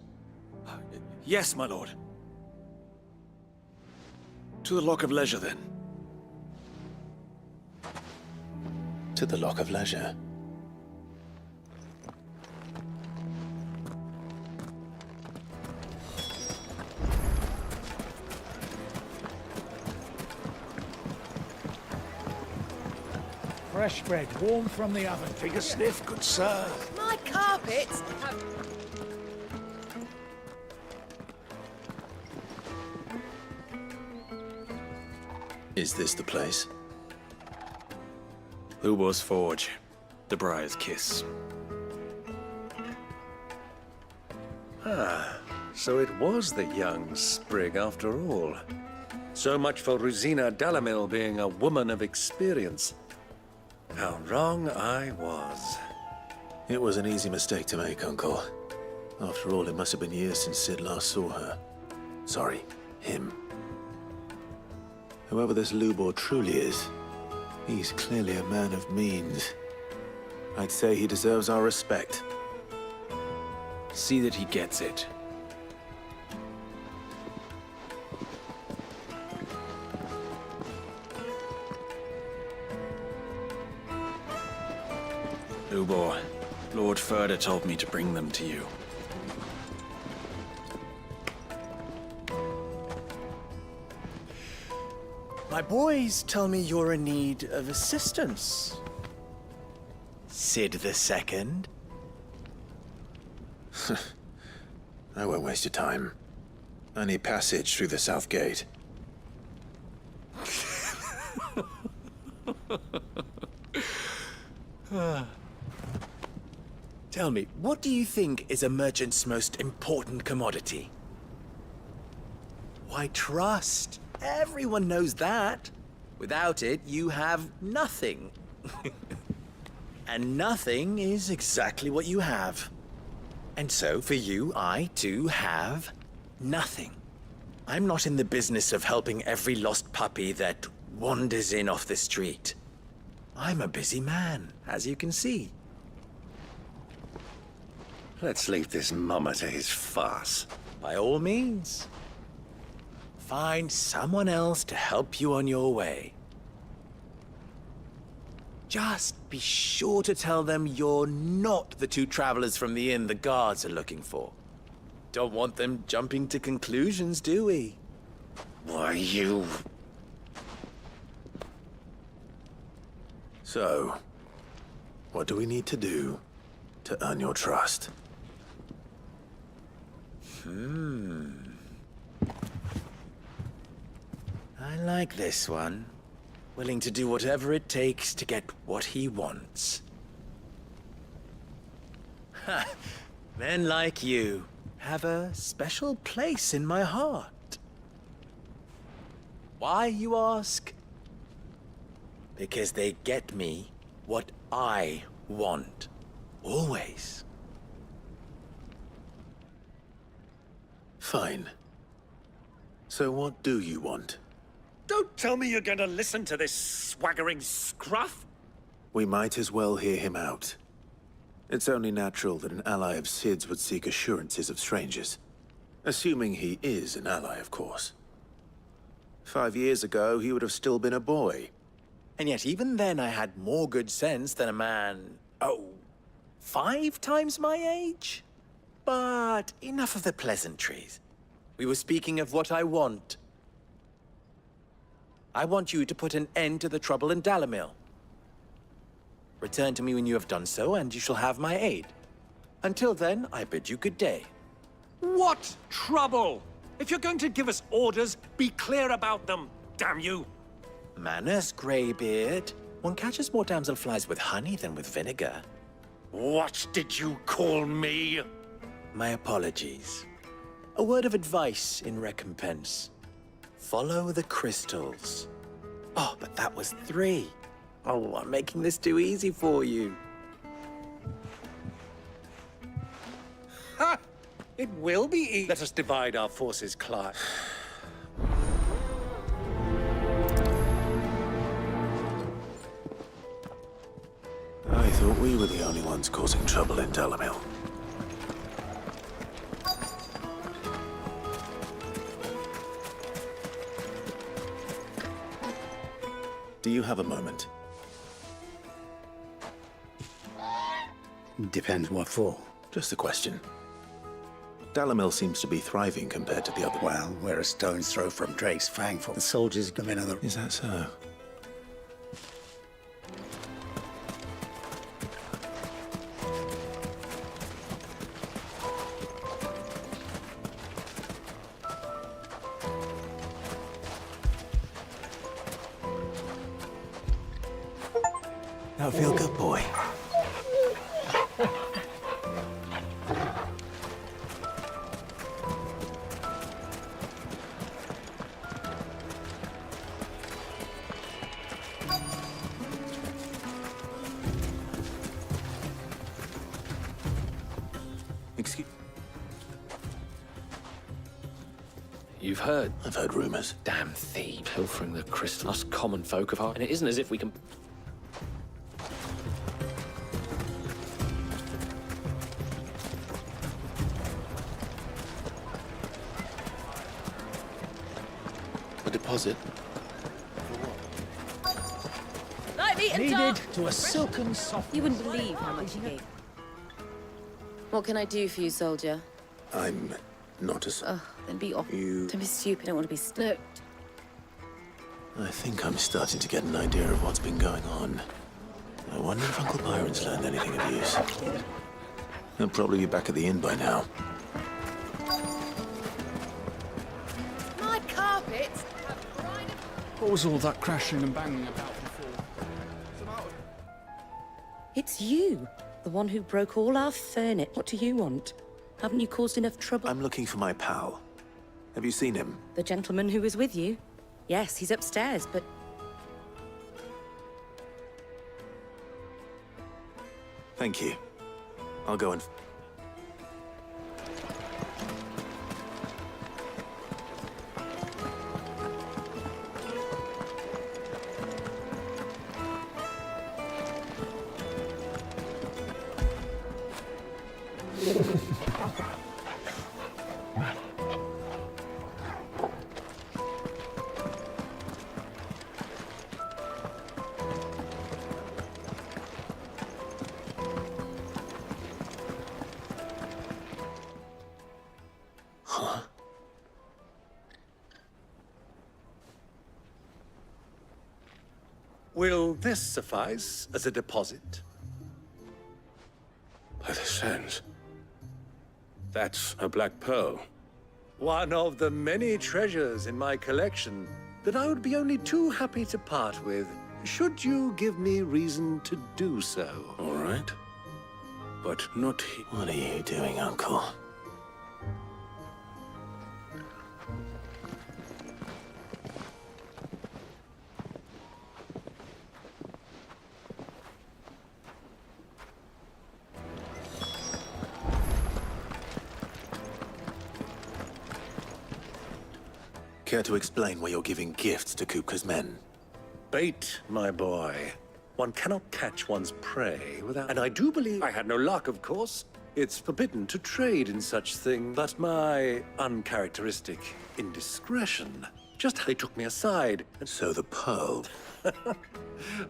Yes, my lord. To the Lock of Leisure, then. To the Lock of Leisure. Fresh bread, warm from the oven. Take a sniff, good sir. My carpets have... Is this the place? Lubor's Forge. The Briar's Kiss. Ah, so it was the young sprig after all. So much for Rosina Dalamil being a woman of experience. How wrong I was. It was an easy mistake to make, Uncle. After all, it must have been years since Sid last saw her. Sorry, him. Whoever this Lubor truly is, he's clearly a man of means. I'd say he deserves our respect. See that he gets it. Lubor, Lord Ferda told me to bring them to you. My boys tell me you're in need of assistance. Sid the Second? I won't waste your time. I need passage through the south gate. Tell me, what do you think is a merchant's most important commodity? Why, trust. Everyone knows that. Without it, you have nothing. And nothing is exactly what you have. And so, for you, I, too, have nothing. I'm not in the business of helping every lost puppy that wanders in off the street. I'm a busy man, as you can see. Let's leave this mummer to his farce. By all means. Find someone else to help you on your way. Just be sure to tell them you're not the two travelers from the inn the guards are looking for. Don't want them jumping to conclusions, do we? Why, you... So, what do we need to do to earn your trust? I like this one. Willing to do whatever it takes to get what he wants. Ha! Men like you have a special place in my heart. Why, you ask? Because they get me what I want. Always. Fine. So what do you want? Don't tell me you're going to listen to this swaggering scruff! We might as well hear him out. It's only natural that an ally of Sid's would seek assurances of strangers. Assuming he is an ally, of course. 5 years ago, he would have still been a boy. And yet even then I had more good sense than a man, 5 times my age? But enough of the pleasantries. We were speaking of what I want. I want you to put an end to the trouble in Dalamil. Return to me when you have done so, and you shall have my aid. Until then, I bid you good day. What trouble? If you're going to give us orders, be clear about them, damn you! Manners, Greybeard. One catches more damselflies with honey than with vinegar. What did you call me? My apologies. A word of advice in recompense. Follow the crystals. Oh, but that was 3. Oh, I'm making this too easy for you. Ha! It will be easy. Let us divide our forces, Clark. I thought we were the only ones causing trouble in Dalamil. Do you have a moment? Depends what for. Just a question. Dalamil seems to be thriving compared to the other. Well, we're a stone's throw from Drake's Fang for the soldiers come in other. Is that so? Now feel good, boy. Excuse. You've heard? I've heard rumors. Damn thief. Pilfering the crystal. Us common folk of heart. And it isn't as if we can... A deposit? Needed to a silken soft. You wouldn't believe how much he gave. What can I do for you, soldier? I'm not a... Oh, then be off. You... Don't be stupid. I don't want to be... No. I think I'm starting to get an idea of what's been going on. I wonder if Uncle Byron's learned anything of use. He'll probably be back at the inn by now. My carpet. What was all that crashing and banging about before? It's you, the one who broke all our furniture. What do you want? Haven't you caused enough trouble? I'm looking for my pal. Have you seen him? The gentleman who was with you? Yes, he's upstairs, but... Thank you. I'll go and... Will this suffice as a deposit? By the sands. That's a black pearl. One of the many treasures in my collection that I would be only too happy to part with, should you give me reason to do so. All right. But not he... What are you doing, Uncle? Care to explain why you're giving gifts to Kupka's men? Bait, my boy. One cannot catch one's prey without... And I do believe I had no luck, of course. It's forbidden to trade in such thing, but my uncharacteristic indiscretion. Just they took me aside. And so the pearl...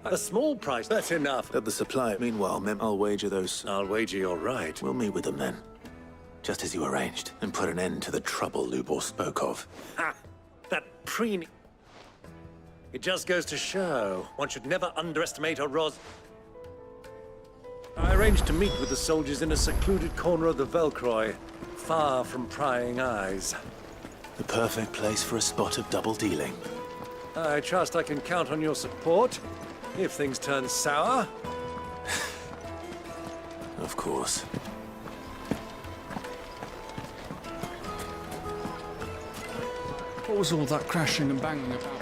A small price, that's enough. At the supply. Meanwhile, I'll wager those... I'll wager you're right. We'll meet with them then. Just as you arranged, and put an end to the trouble Lubor spoke of. Ha! That preemie... It just goes to show, one should never underestimate a I arranged to meet with the soldiers in a secluded corner of the Velcroy, far from prying eyes. The perfect place for a spot of double dealing. I trust I can count on your support, if things turn sour. Of course. What was all that crashing and banging about before?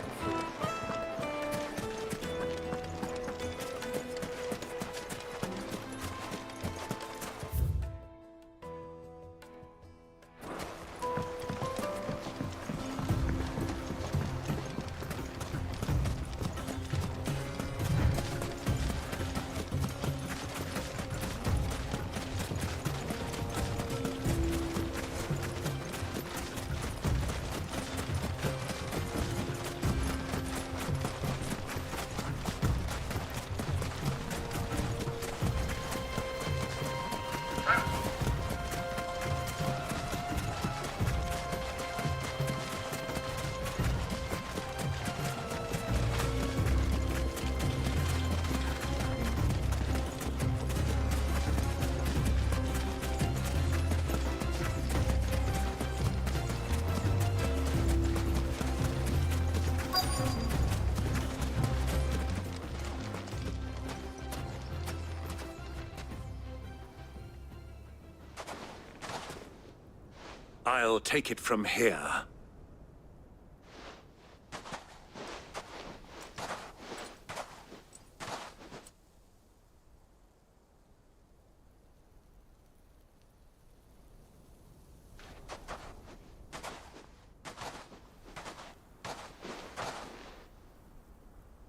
I'll take it from here.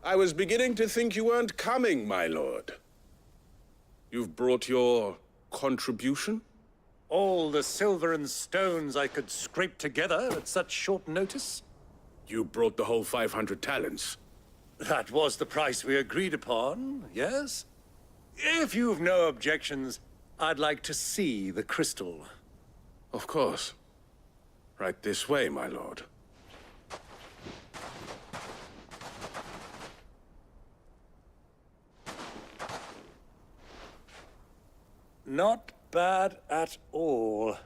I was beginning to think you weren't coming, my lord. You've brought your contribution? All the silver and stones I could scrape together at such short notice? You brought the whole 500 talents. That was the price we agreed upon, yes? If you've no objections, I'd like to see the crystal. Of course. Right this way, my lord. Not bad at all.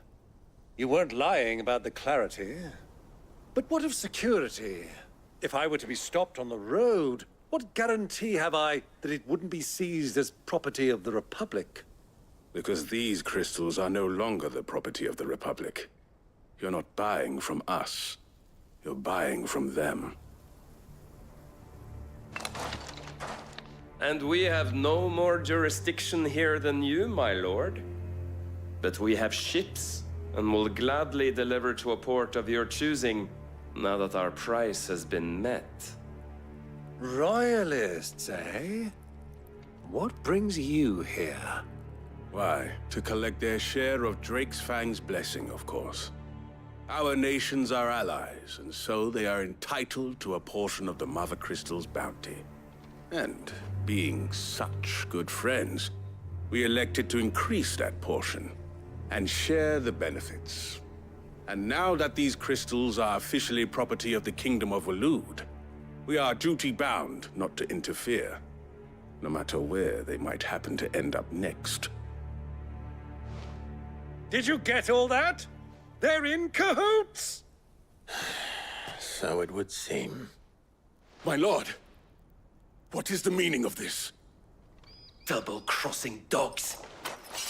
You weren't lying about the clarity. But what of security? If I were to be stopped on the road, what guarantee have I that it wouldn't be seized as property of the Republic? Because these crystals are no longer the property of the Republic. You're not buying from us. You're buying from them. And we have no more jurisdiction here than you, my lord. But we have ships, and will gladly deliver to a port of your choosing, now that our price has been met. Royalists, eh? What brings you here? Why, to collect their share of Drake's Fang's blessing, of course. Our nations are allies, and so they are entitled to a portion of the Mother Crystal's bounty. And being such good friends, we elected to increase that portion and share the benefits. And now that these crystals are officially property of the Kingdom of Waloed, we are duty-bound not to interfere, no matter where they might happen to end up next. Did you get all that? They're in cahoots! So it would seem. My lord, what is the meaning of this? Double-crossing dogs.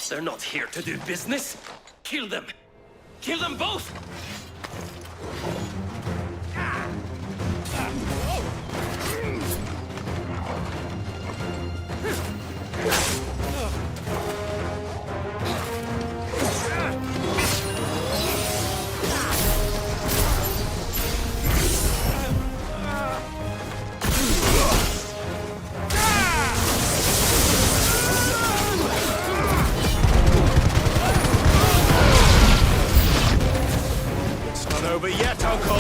They're not here to do business. Kill them! Kill them both! Over yet, Uncle!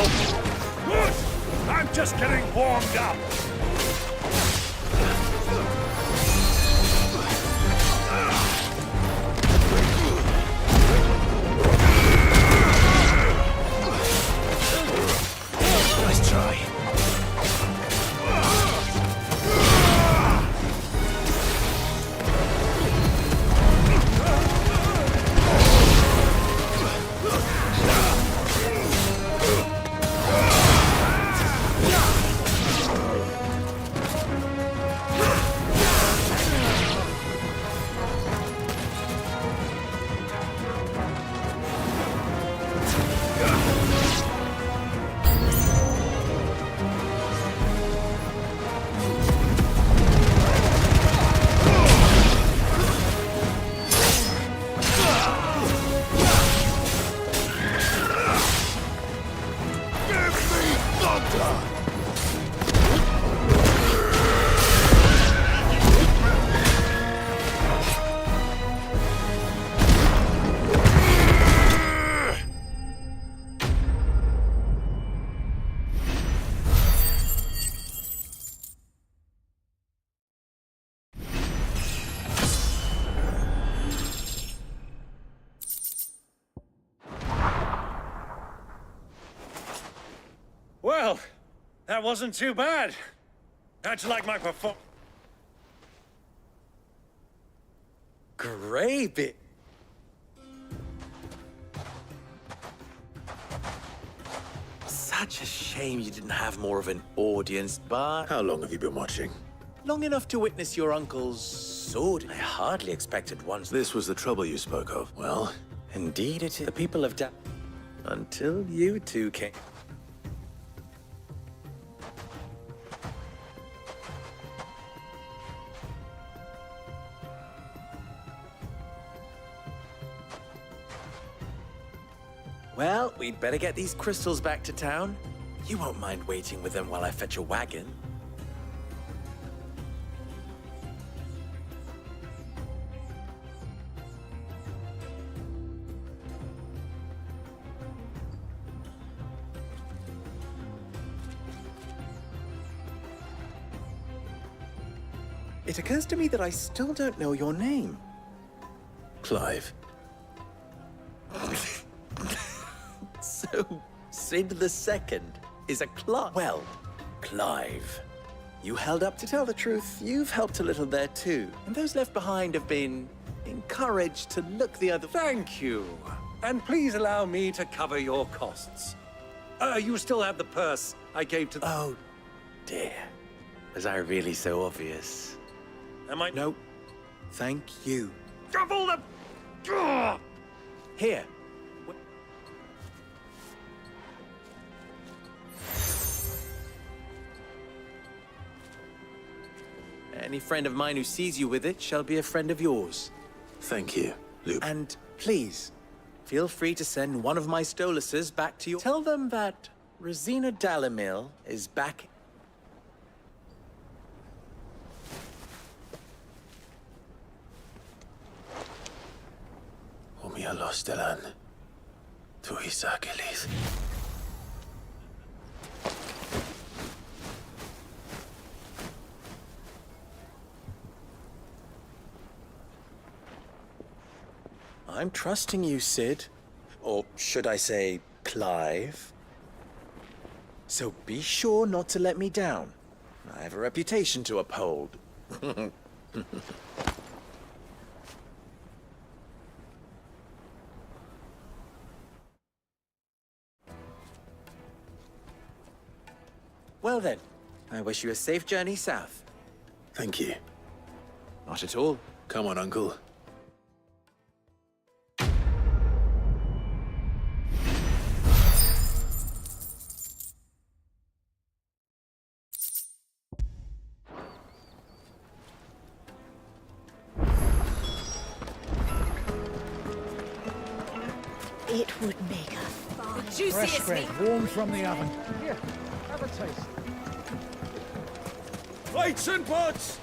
Good! I'm just getting warmed up! Nice try. Well, that wasn't too bad. How'd you like my perform... Great. Such a shame you didn't have more of an audience, but... How long have you been watching? Long enough to witness your uncle's sword. I hardly expected one. This was the trouble you spoke of. Well, indeed it is. The people of Until you two came. Well, we'd better get these crystals back to town. You won't mind waiting with them while I fetch a wagon. It occurs to me that I still don't know your name. Clive. So, Sid the Second is a Clive. Well, Clive, you held up to tell the truth. You've helped a little there too. And those left behind have been encouraged to look the other... Thank you. And please allow me to cover your costs. You still have the purse I gave to... Oh, dear. Was I really so obvious? Am I? No. Thank you. Double the... Here. Any friend of mine who sees you with it shall be a friend of yours. Thank you, Luke. And please, feel free to send one of my Stoluses back to you. Tell them that Rosina Dalamil is back. Umia lostelan. Tu isakelis. I'm trusting you, Sid. Or should I say, Clive? So be sure not to let me down. I have a reputation to uphold. Well then, I wish you a safe journey south. Thank you. Not at all. Come on, Uncle. It would make a fine... Fresh juiciest bread, meat. warm from the oven. Here, have a taste. Plates and pots!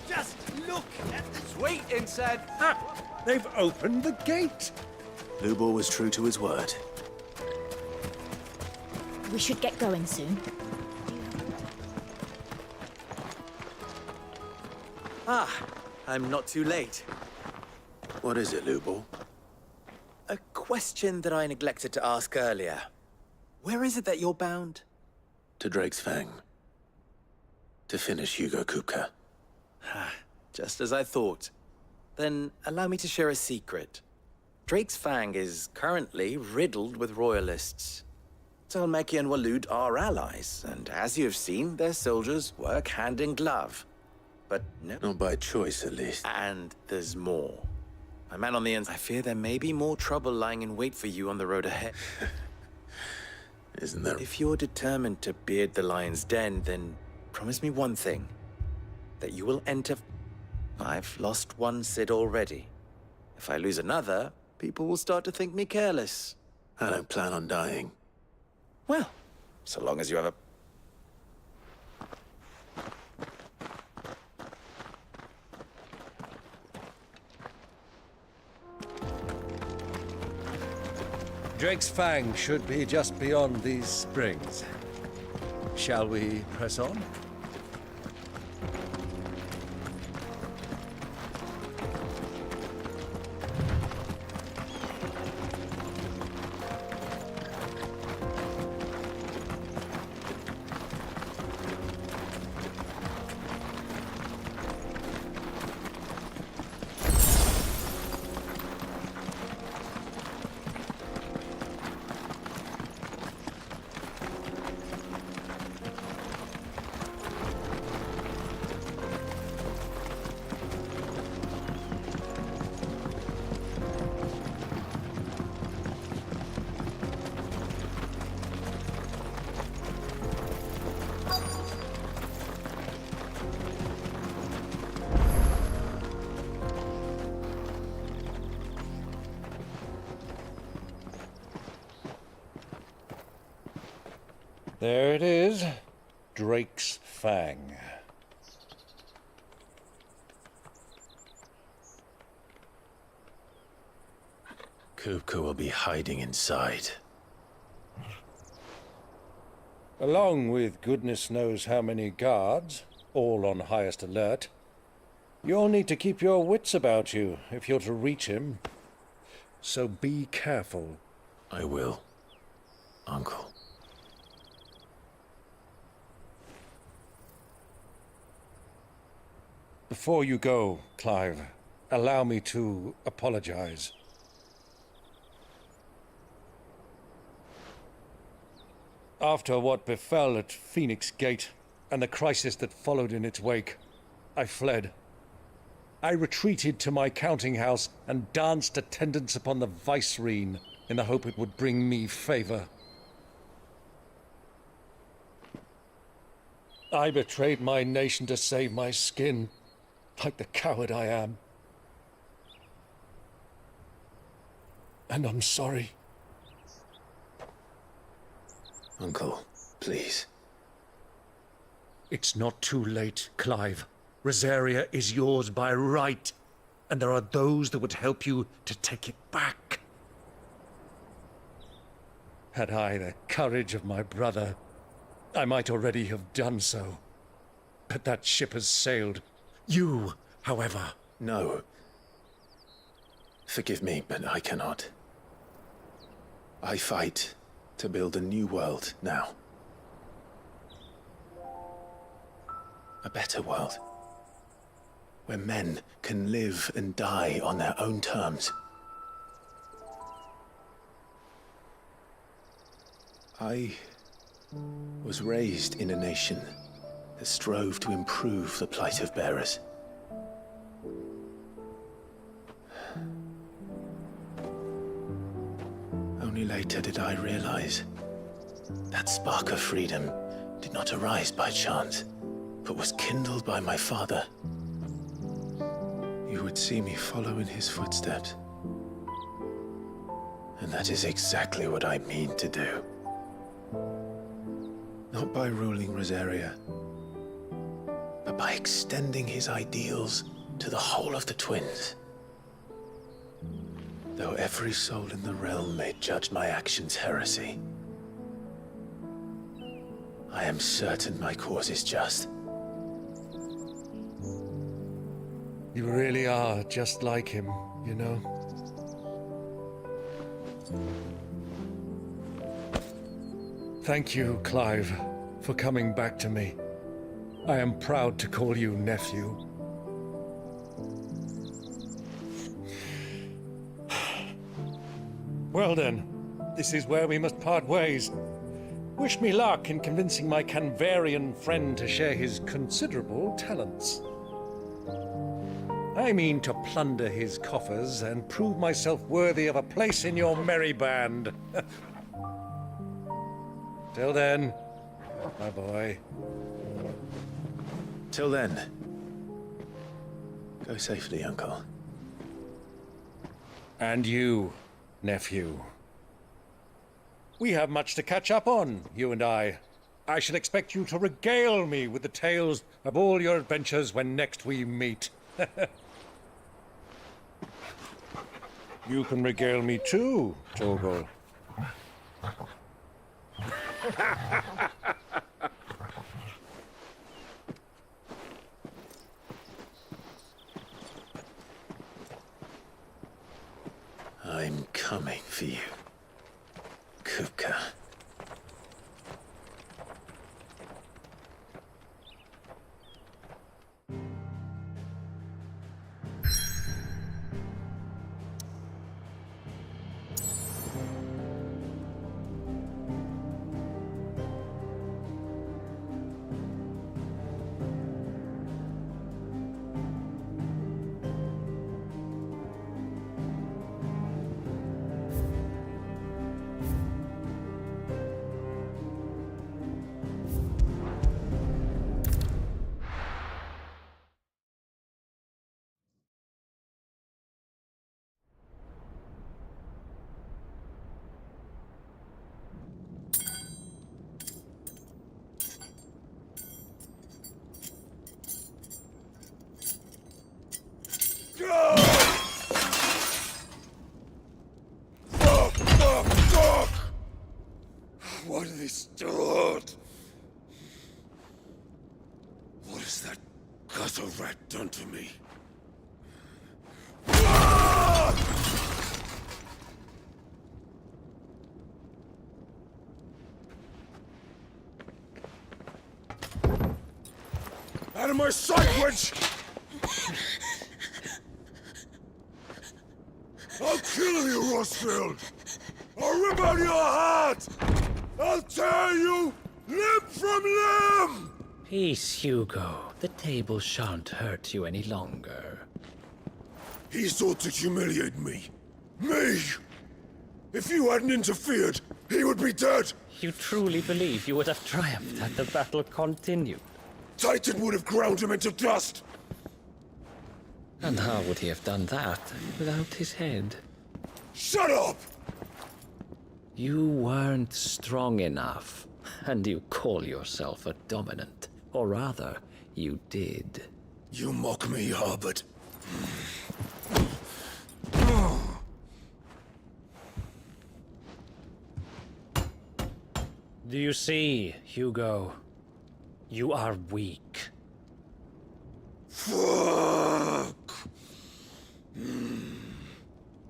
Just look at this. Wait, inside. They've opened the gate. Lubor was true to his word. We should get going soon. Ah, I'm not too late. What is it, Lubor? A question that I neglected to ask earlier. Where is it that you're bound? To Drake's Fang. To finish Hugo Kupka. Just as I thought. Then allow me to share a secret. Drake's Fang is currently riddled with royalists. Talmeki and Walud are allies, and as you have seen, their soldiers work hand in glove. But no... Not by choice, at least. And there's more. My man on the ends, I fear there may be more trouble lying in wait for you on the road ahead. Isn't there? If you're determined to beard the lion's den, then promise me one thing. That you will enter... I've lost one Sid already. If I lose another, people will start to think me careless. I don't plan on dying. Well, so long as you have a... Drake's Fang should be just beyond these springs. Shall we press on? There it is. Drake's Fang. Kupka will be hiding inside. Along with goodness knows how many guards, all on highest alert. You'll need to keep your wits about you if you're to reach him. So be careful. I will, Uncle. Before you go, Clive, allow me to apologize. After what befell at Phoenix Gate and the crisis that followed in its wake, I fled. I retreated to my counting house and danced attendance upon the vicereine in the hope it would bring me favor. I betrayed my nation to save my skin, like the coward I am. And I'm sorry. Uncle, please. It's not too late, Clive. Rosaria is yours by right, and there are those that would help you to take it back. Had I the courage of my brother, I might already have done so. But that ship has sailed. You, however... No. Forgive me, but I cannot. I fight to build a new world now. A better world. Where men can live and die on their own terms. I was raised in a nation that strove to improve the plight of bearers. Only later did I realize that spark of freedom did not arise by chance, but was kindled by my father. You would see me follow in his footsteps. And that is exactly what I mean to do. Not by ruling Rosaria, but by extending his ideals to the whole of the twins. Though every soul in the realm may judge my actions heresy, I am certain my cause is just. You really are just like him, you know? Thank you, Clive, for coming back to me. I am proud to call you nephew. Well then, this is where we must part ways. Wish me luck in convincing my Canvarian friend to share his considerable talents. I mean to plunder his coffers and prove myself worthy of a place in your merry band. Till then, my boy. Till then, go safely, Uncle. And you, nephew. We have much to catch up on, you and I. I shall expect you to regale me with the tales of all your adventures when next we meet. You can regale me too, Torgal. I'm coming for you, Kupka. that done to me? Out of my sight, wench! I'll kill you, Rosfield! I'll rip out your heart! I'll tear you limb from limb! Peace, Hugo. The table shan't hurt you any longer. He sought to humiliate me. Me! If you hadn't interfered, he would be dead! You truly believe you would have triumphed had the battle continued? Titan would have ground him into dust! And how would he have done that without his head? Shut up! You weren't strong enough, and you call yourself a dominant. Or rather, you did. You mock me, Harbert. Do you see, Hugo? You are weak. Fuck!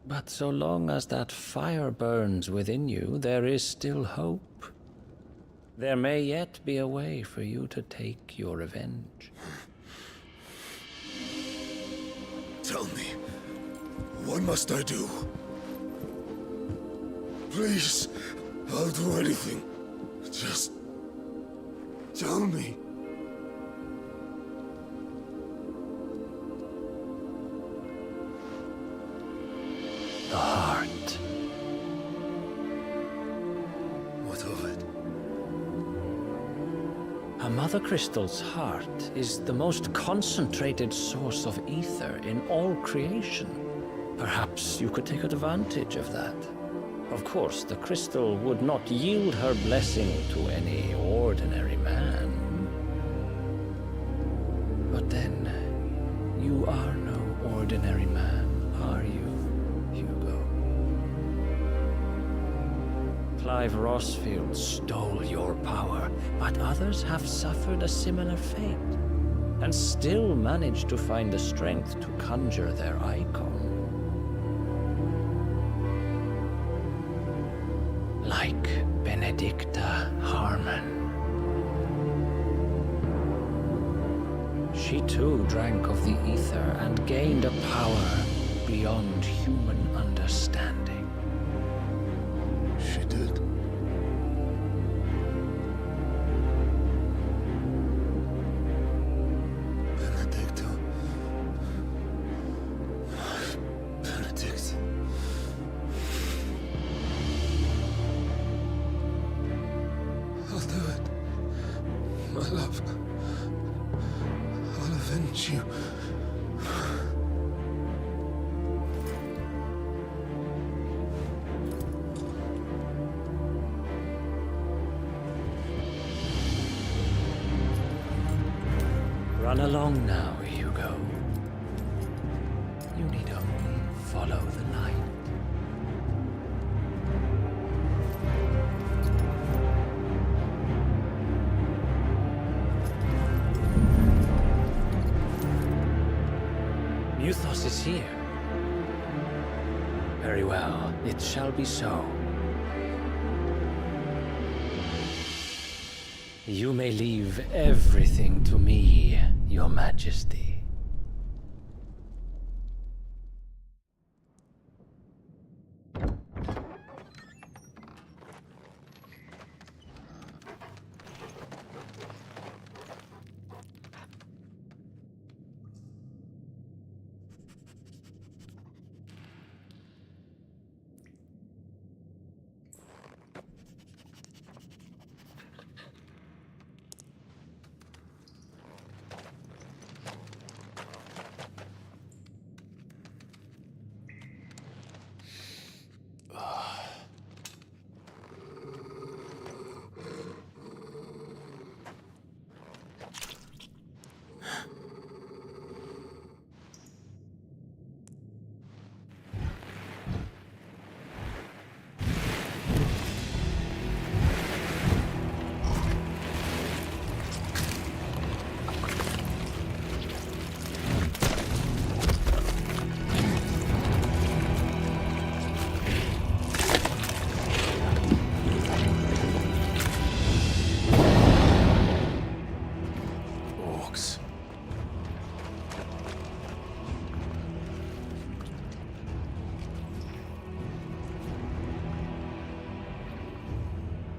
But so long as that fire burns within you, there is still hope. There may yet be a way for you to take your revenge. Tell me, what must I do? Please, I'll do anything. Just tell me. The heart. What of it? A Mother Crystal's heart is the most concentrated source of ether in all creation. Perhaps you could take advantage of that. Of course, the crystal would not yield her blessing to any ordinary man. But then, you are no ordinary man, are you, Hugo? Clive Rosfield stole your power, but others have suffered a similar fate, and still managed to find the strength to conjure their icon. Like Benedicta Harmon. She too drank of the ether and gained a power beyond human understanding. She did. Benedicta. Benedict. I'll do it. My love. I'll avenge you. Run along now, Hugo. You need only follow the light. Muthos is here. Very well, it shall be so. You may leave everything to me, Your Majesty.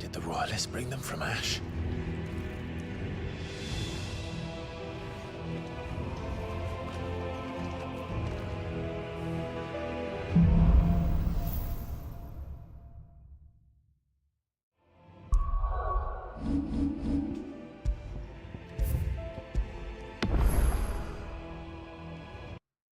Did the Royalists bring them from Ash?